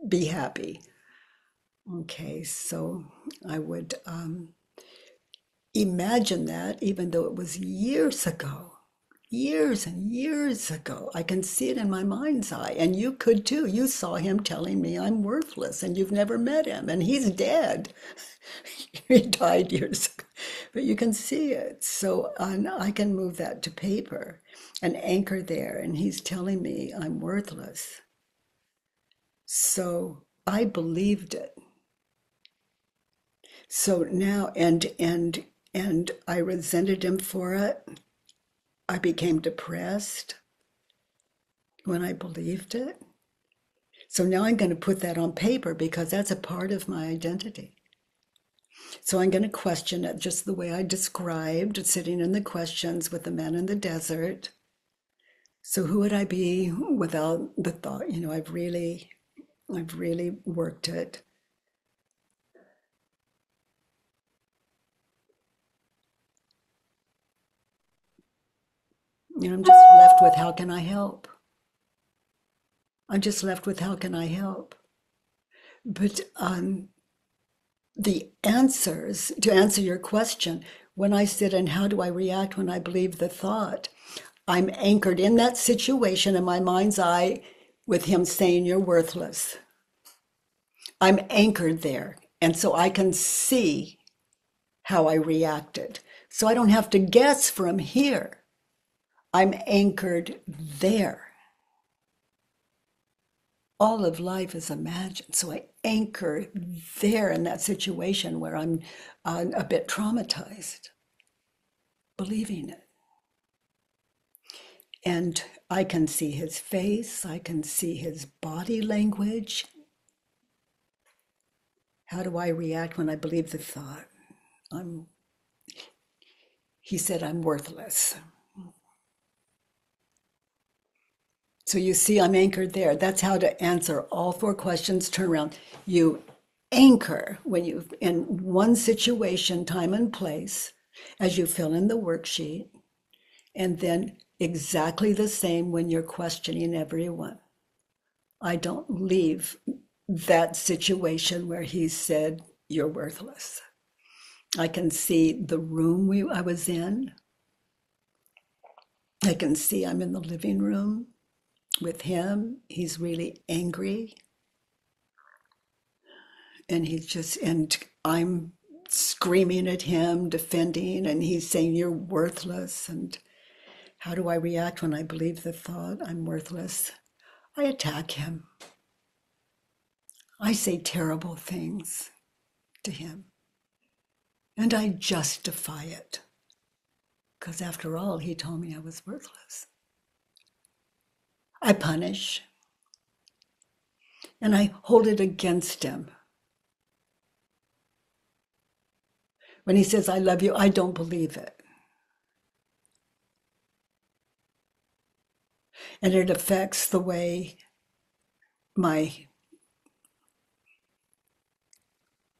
be happy. Okay, so I would imagine that, even though it was years ago, years and years ago, I can see it in my mind's eye. And you could too. You saw him telling me I'm worthless and you've never met him and he's dead. He died years ago, but you can see it. So I can move that to paper and anchor there. And he's telling me I'm worthless. So I believed it. So now, and I resented him for it. I became depressed when I believed it. So now I'm going to put that on paper because that's a part of my identity. So I'm going to question it just the way I described, sitting in the questions with the man in the desert. So who would I be without the thought? I've really worked it. I'm just left with how can I help? I'm just left with how can I help? But the answers, to answer your question, when I sit and how do I react when I believe the thought, I'm anchored in that situation in my mind's eye with him saying you're worthless. I'm anchored there. And so I can see how I reacted. So I don't have to guess from here. I'm anchored there. All of life is imagined. So I anchor there in that situation where I'm a bit traumatized, believing it. And I can see his face. I can see his body language. How do I react when I believe the thought? He said, I'm worthless. So you see, I'm anchored there. That's how to answer all 4 questions. Turn around. You anchor when you in one situation, time and place, as you fill in the worksheet, and then exactly the same when you're questioning everyone. I don't leave that situation where he said you're worthless. I can see the room I was in. I can see I'm in the living room with him. He's really angry. And and I'm screaming at him, defending, and he's saying, "You're worthless." And how do I react when I believe the thought, I'm worthless? I attack him. I say terrible things to him. And I justify it. Because after all, he told me I was worthless. I punish. And I hold it against him. When he says, "I love you," I don't believe it. And it affects the way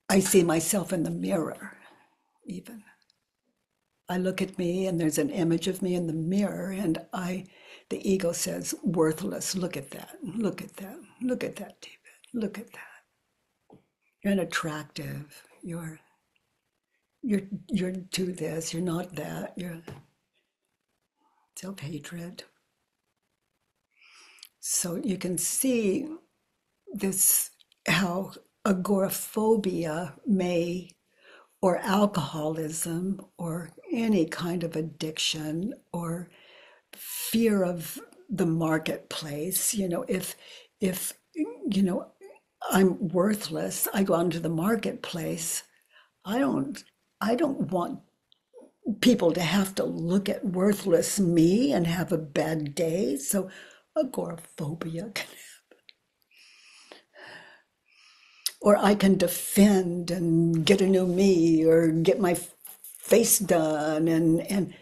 I see myself in the mirror, even. I look at me and there's an image of me in the mirror, and the ego says, "Worthless, look at that, look at that, look at that, David, look at that. You're unattractive, you're to this, you're not that, you're self-hatred." So you can see this, how agoraphobia or alcoholism, or any kind of addiction, or fear of the marketplace, if I'm worthless, I go out into the marketplace, I don't want people to have to look at worthless me and have a bad day. So agoraphobia can happen. Or I can defend and get a new me, or get my face done,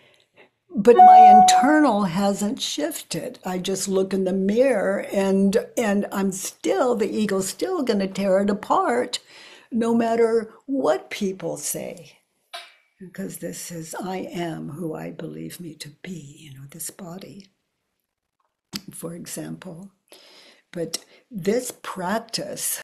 but my internal hasn't shifted. I just look in the mirror, and the ego's still going to tear it apart, no matter what people say. Because I am who I believe me to be, this body, for example. But this practice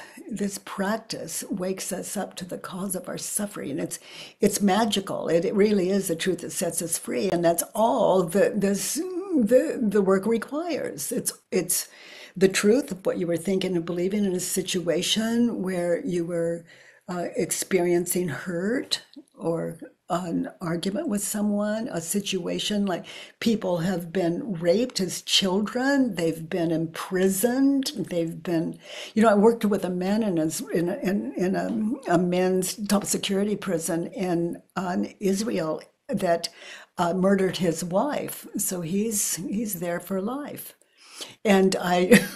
wakes us up to the cause of our suffering. It's magical. It really is the truth that sets us free, and that's all the work requires. It's the truth of what you were thinking and believing in a situation where you were experiencing hurt, or an argument with someone, a situation like people have been raped as children, they've been imprisoned, they've been, I worked with a man in a men's top security prison in Israel that murdered his wife. So he's there for life. And I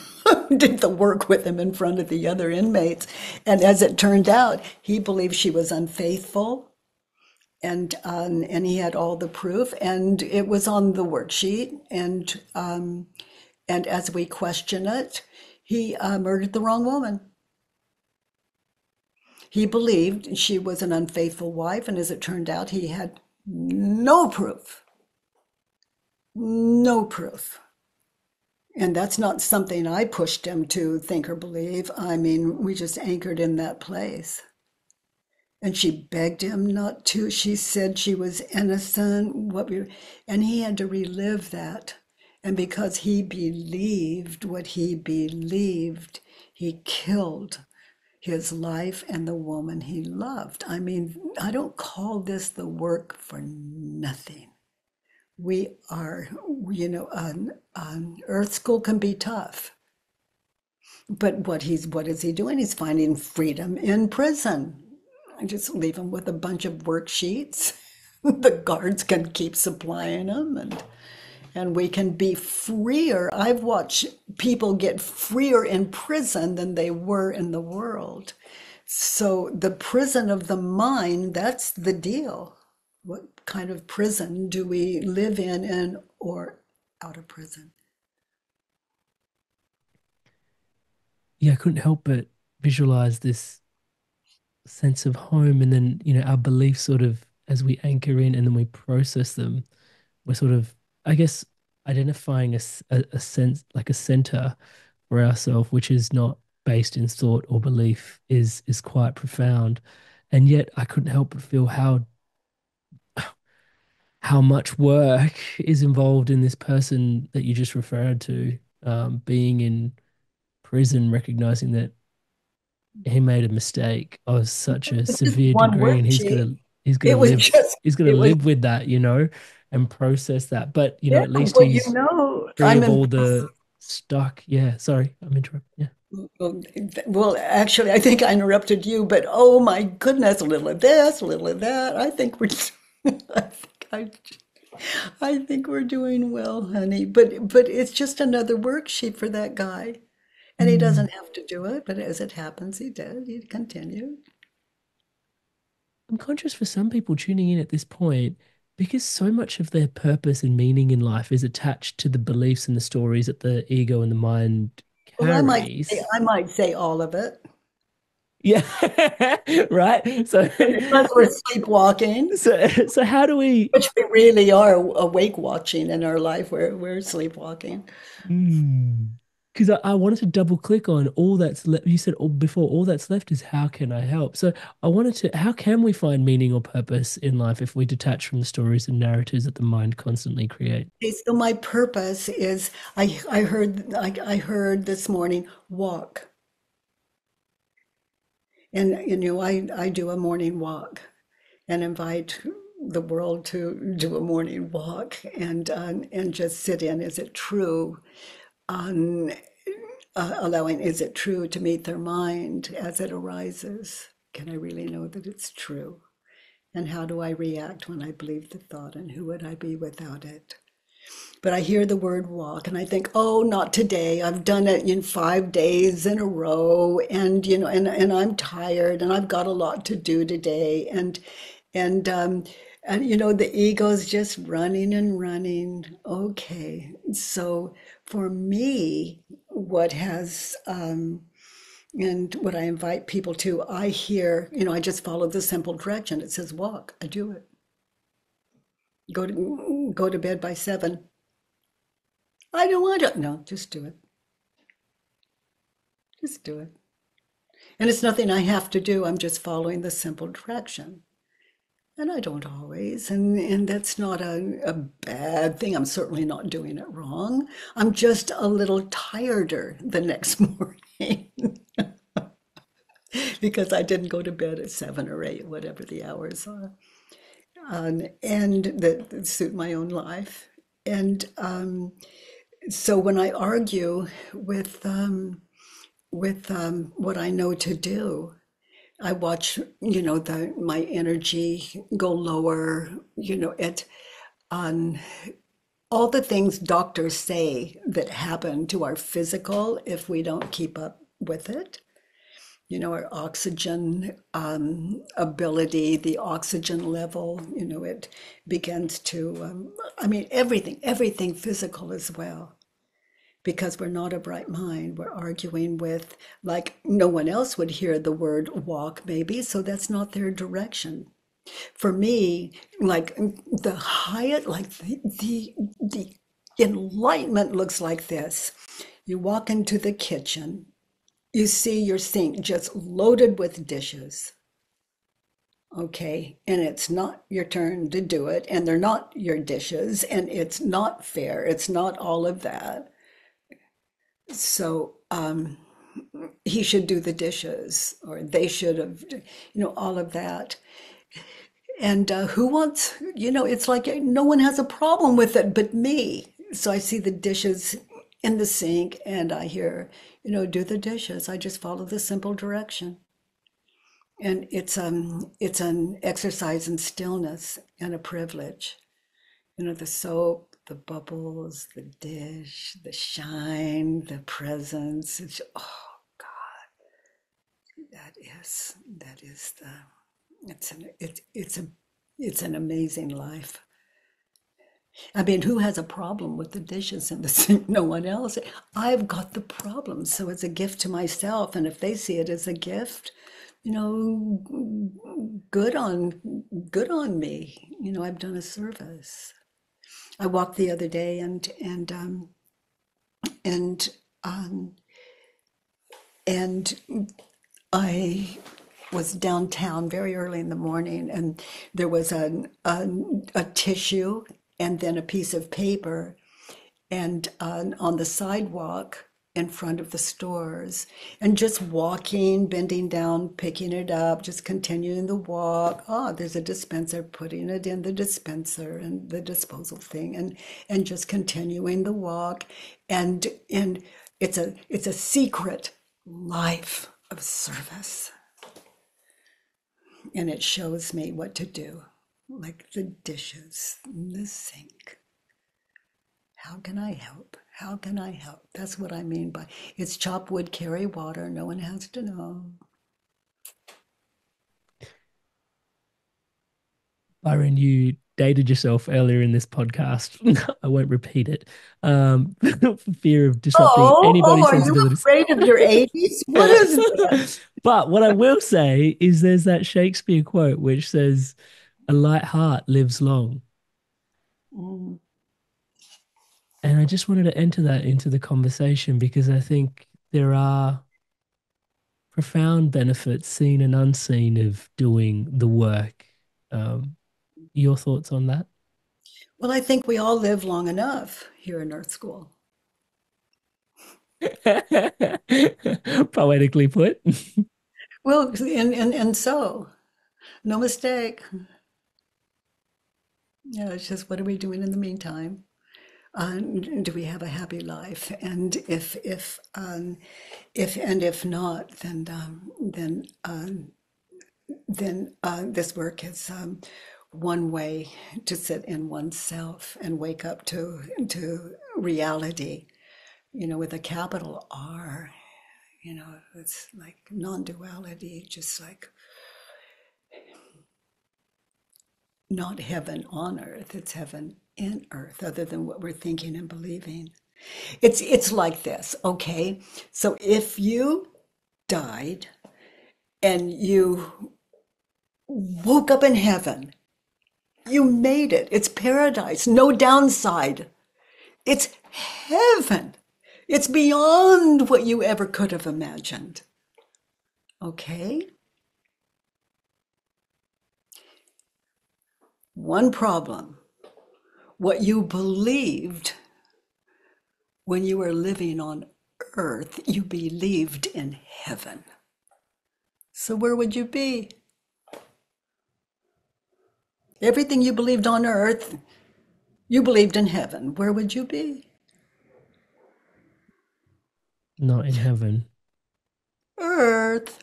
did the work with him in front of the other inmates. And as it turned out, he believed she was unfaithful. And he had all the proof, and it was on the worksheet. And as we question it, he murdered the wrong woman. He believed she was an unfaithful wife, and as it turned out, he had no proof. No proof. And that's not something I pushed him to think or believe. I mean, we just anchored in that place. And she begged him not to. She said she was innocent. And he had to relive that. And because he believed what he believed, he killed his life and the woman he loved. I mean, I don't call this the work for nothing. We are, Earth School can be tough. But what is he doing? He's finding freedom in prison. I just leave him with a bunch of worksheets. The guards can keep supplying them, and we can be freer. I've watched people get freer in prison than they were in the world. So the prison of the mind, that's the deal. What kind of prison do we live in or out of prison? Yeah, I couldn't help but visualize this sense of home, and then our beliefs sort of, as we anchor in and then we process them, we're sort of, I guess, identifying a sense, like a center for ourselves, which is not based in thought or belief, is quite profound. And yet I couldn't help but feel how much work is involved in this person that you just referred to, being in prison, recognizing that he made a mistake of such a severe One degree, and worksheet. he's It gonna was live just, he's gonna it was, live with that, and process that. But yeah, at least well, you he's know, free I'm of all impressed. the stuck. Yeah, sorry, I'm interrupting. Yeah. Well, actually, I think I interrupted you, but oh my goodness, a little of this, a little of that. I think we're, I think I think we're doing well, honey. But it's just another worksheet for that guy. And he doesn't have to do it, but as it happens, he did. He continued. I'm conscious for some people tuning in at this point, because so much of their purpose and meaning in life is attached to the beliefs and the stories that the ego and the mind Well, carries. I might say all of it. Yeah, right. So, Unless we're sleepwalking, so how do we? which we really are awake watching in our life. We're sleepwalking. Because I wanted to double click on all that's left. You said before, all that's left is how can I help? So I wanted to, how can we find meaning or purpose in life if we detach from the stories and narratives that the mind constantly creates? Okay, so my purpose is I heard this morning walk. And I do a morning walk and invite the world to do a morning walk and just sit in. Is it true? Allowing, is it true to meet their mind as it arises? Can I really know that it's true? And how do I react when I believe the thought, and who would I be without it? But I hear the word walk and I think, oh, not today. I've done it in 5 days in a row, and and I'm tired and I've got a lot to do today. And the ego's just running and running. Okay. So for me, what has and what I invite people to, I hear, I just follow the simple direction. It says walk. I do it. Go to bed by 7. I don't want to. No, just do it. Just do it. And it's nothing I have to do. I'm just following the simple direction. And I don't always. And that's not a bad thing. I'm certainly not doing it wrong. I'm just a little tireder the next morning because I didn't go to bed at 7 or 8, whatever the hours are, and that suit my own life. And so when I argue with what I know to do, I watch, my energy go lower, at on all the things doctors say that happen to our physical if we don't keep up with it. Our oxygen ability, the oxygen level, it begins to, everything physical as well. Because we're not a bright mind, we're arguing with, like, no one else would hear the word walk, maybe, so that's not their direction. For me, like the highest, like the enlightenment looks like this. You walk into the kitchen, you see your sink just loaded with dishes. Okay, and it's not your turn to do it, and they're not your dishes, and it's not fair. It's not all of that. So he should do the dishes, or they should have, all of that. And who wants, it's like no one has a problem with it but me. So I see the dishes in the sink and I hear, do the dishes. I just follow the simple direction. And it's an exercise in stillness and a privilege. The soap, the bubbles, the dish, the shine, the presence. Oh God, that is it's an amazing life. I mean, who has a problem with the dishes in the sink? No one else. I've got the problem, so it's a gift to myself. And if they see it as a gift, good on me. I've done a service. I walked the other day and I was downtown very early in the morning, and there was a tissue and then a piece of paper, and on the sidewalk in front of the stores, and just walking, bending down, picking it up, just continuing the walk. Oh, there's a dispenser, putting it in the dispenser and the disposal thing, and just continuing the walk. And it's a secret life of service. And it shows me what to do, like the dishes in the sink. How can I help? How can I help? That's what I mean by it's chop wood, carry water. No one has to know. Byron, you dated yourself earlier in this podcast. I won't repeat it. For fear of disrupting anybody's sensibilities. Are you afraid of your 80s? What is that? But what I will say is there's that Shakespeare quote which says, "A light heart lives long." Mm. And I just wanted to enter that into the conversation because I think there are profound benefits, seen and unseen, of doing the work. Your thoughts on that? Well, I think we all live long enough here in Earth School. Poetically put. Well, and so, no mistake. Yeah, it's just what are we doing in the meantime? Do we have a happy life? And if not, then this work is one way to sit in oneself and wake up to reality, with a capital R. It's like non-duality, just like not heaven on earth, it's heaven in earth, other than what we're thinking and believing. It's like this, okay? So if you died and you woke up in heaven, you made it. It's paradise, no downside. It's heaven. It's beyond what you ever could have imagined. Okay? One problem. What you believed when you were living on earth, you believed in heaven. So where would you be? Everything you believed on earth, you believed in heaven. Where would you be? Not in heaven. Earth.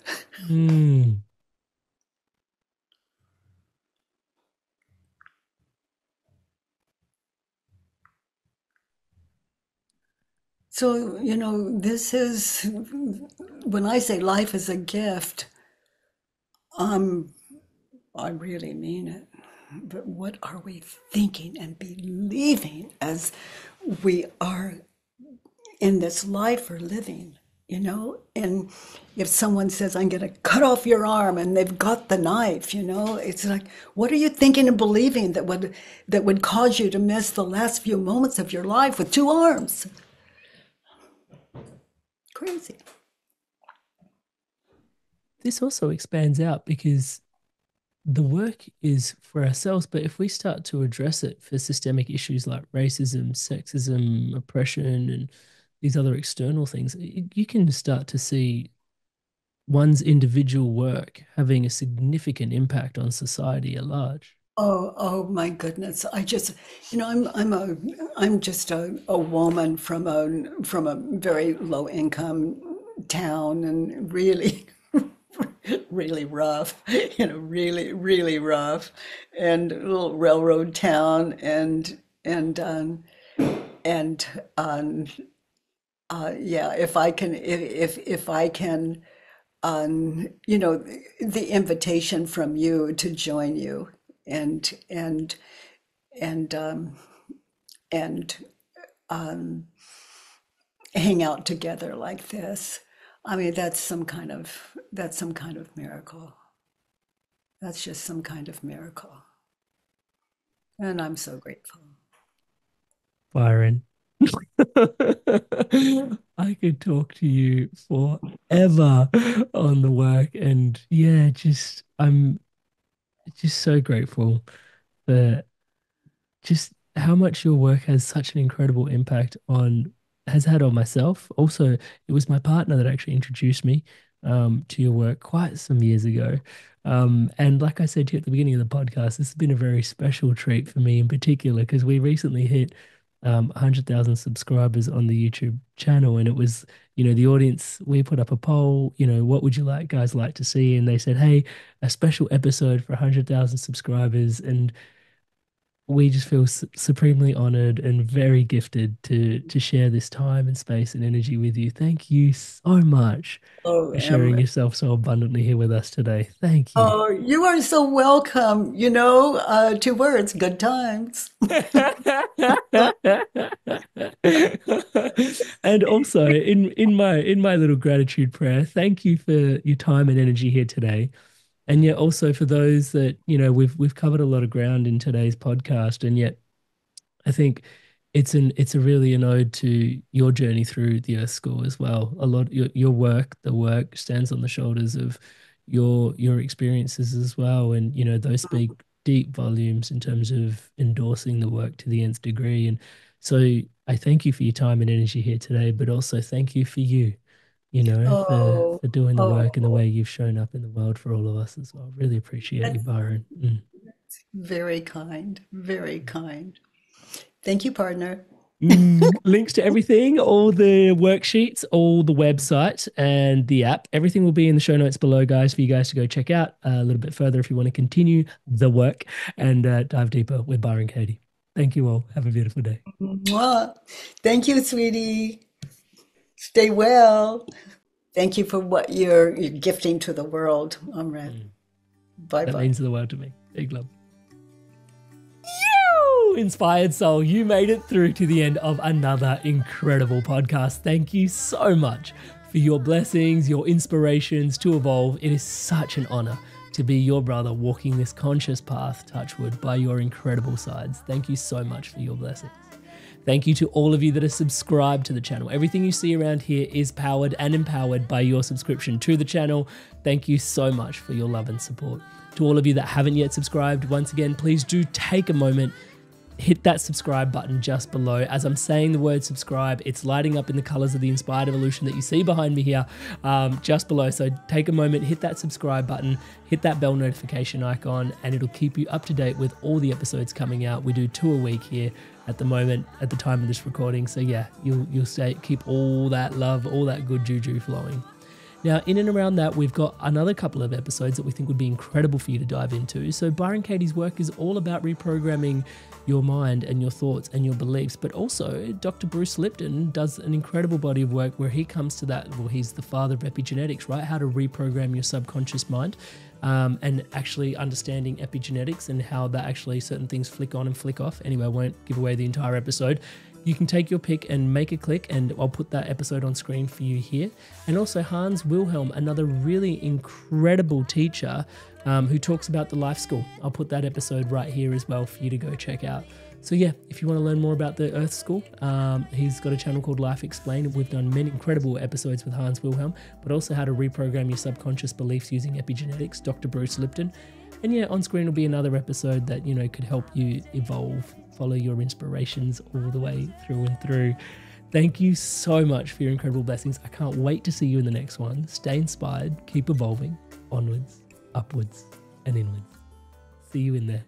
So, this is, when I say life is a gift, I really mean it. But what are we thinking and believing as we are in this life we're living, And if someone says, I'm going to cut off your arm, and they've got the knife, it's like, what are you thinking and believing that would cause you to miss the last few moments of your life with two arms? Crazy. This also expands out because the work is for ourselves, but if we start to address it for systemic issues like racism, sexism, oppression, and these other external things, you can start to see one's individual work having a significant impact on society at large. Oh my goodness! I just, I'm just a woman from a very low income town, and really, really rough, really, really rough, and a little railroad town, and yeah, if I can, the invitation from you to join you and hang out together like this. I mean, that's some kind of miracle. That's just some kind of miracle. And I'm so grateful. Byron, I could talk to you forever on the work, and yeah, just I'm just so grateful for just how much your work has such an incredible impact on has had on myself. Also, it was my partner that actually introduced me to your work quite some years ago. And like I said to you at the beginning of the podcast, this has been a very special treat for me in particular because we recently hit 100,000 subscribers on the YouTube channel, and it was, the audience. We put up a poll, what would you guys like to see? And they said, hey, a special episode for 100,000 subscribers, and we just feel supremely honored and very gifted to share this time and space and energy with you. Thank you so much Oh, for sharing Amrit. yourself so abundantly here with us today. Thank you. Oh, you are so welcome. 2 words, good times. And also in my little gratitude prayer, thank you for your time and energy here today. And yet also for those that, we've covered a lot of ground in today's podcast, and yet I think it's a really an ode to your journey through the Earth School as well. A lot your work, the work stands on the shoulders of your experiences as well, and those speak deep volumes in terms of endorsing the work to the nth degree. And so I thank you for your time and energy here today, but also thank you for you. Oh, For doing the work and the oh, way you've shown up in the world for all of us as well. Really appreciate you, Byron. very kind, very kind. Thank you, partner. Links to everything, all the worksheets, all the website and the app, everything will be in the show notes below, guys, for you guys to go check out a little bit further if you want to continue the work and dive deeper with Byron Katie. Thank you all. Have a beautiful day. Mwah. Thank you, sweetie. Stay well. Thank you for what you're gifting to the world, Amrit. Bye-bye. That means the world to me. Big love. You, inspired soul, you made it through to the end of another incredible podcast. Thank you so much for your blessings, your inspirations to evolve. It is such an honor to be your brother walking this conscious path, touchwood, by your incredible sides. Thank you so much for your blessings. Thank you to all of you that are subscribed to the channel. Everything you see around here is powered and empowered by your subscription to the channel. Thank you so much for your love and support. To all of you that haven't yet subscribed, once again, please do take a moment, hit that subscribe button just below. As I'm saying the word subscribe, it's lighting up in the colors of the inspired evolution that you see behind me here, just below. So take a moment, hit that subscribe button, hit that bell notification icon, and it'll keep you up to date with all the episodes coming out. We do 2 a week here at the moment, at the time of this recording. So yeah, you'll keep all that love, all that good juju flowing. Now, in and around that, we've got another couple of episodes that we think would be incredible for you to dive into. So Byron Katie's work is all about reprogramming your mind and your thoughts and your beliefs, but also Dr. Bruce Lipton does an incredible body of work where he comes to that, well, he's the father of epigenetics, right? How to reprogram your subconscious mind, and actually understanding epigenetics and how that actually certain things flick on and flick off. Anyway, I won't give away the entire episode. You can take your pick and make a click, and I'll put that episode on screen for you here. And also Hans Wilhelm, another really incredible teacher who talks about the life school. I'll put that episode right here as well for you to go check out. So yeah, if you want to learn more about the Earth School, he's got a channel called Life Explained. We've done many incredible episodes with Hans Wilhelm, but also how to reprogram your subconscious beliefs using epigenetics, Dr. Bruce Lipton. And yeah, on screen will be another episode that, could help you evolve, follow your inspirations all the way through and through. Thank you so much for your incredible blessings. I can't wait to see you in the next one. Stay inspired, keep evolving, onwards, upwards, and inwards. See you in there.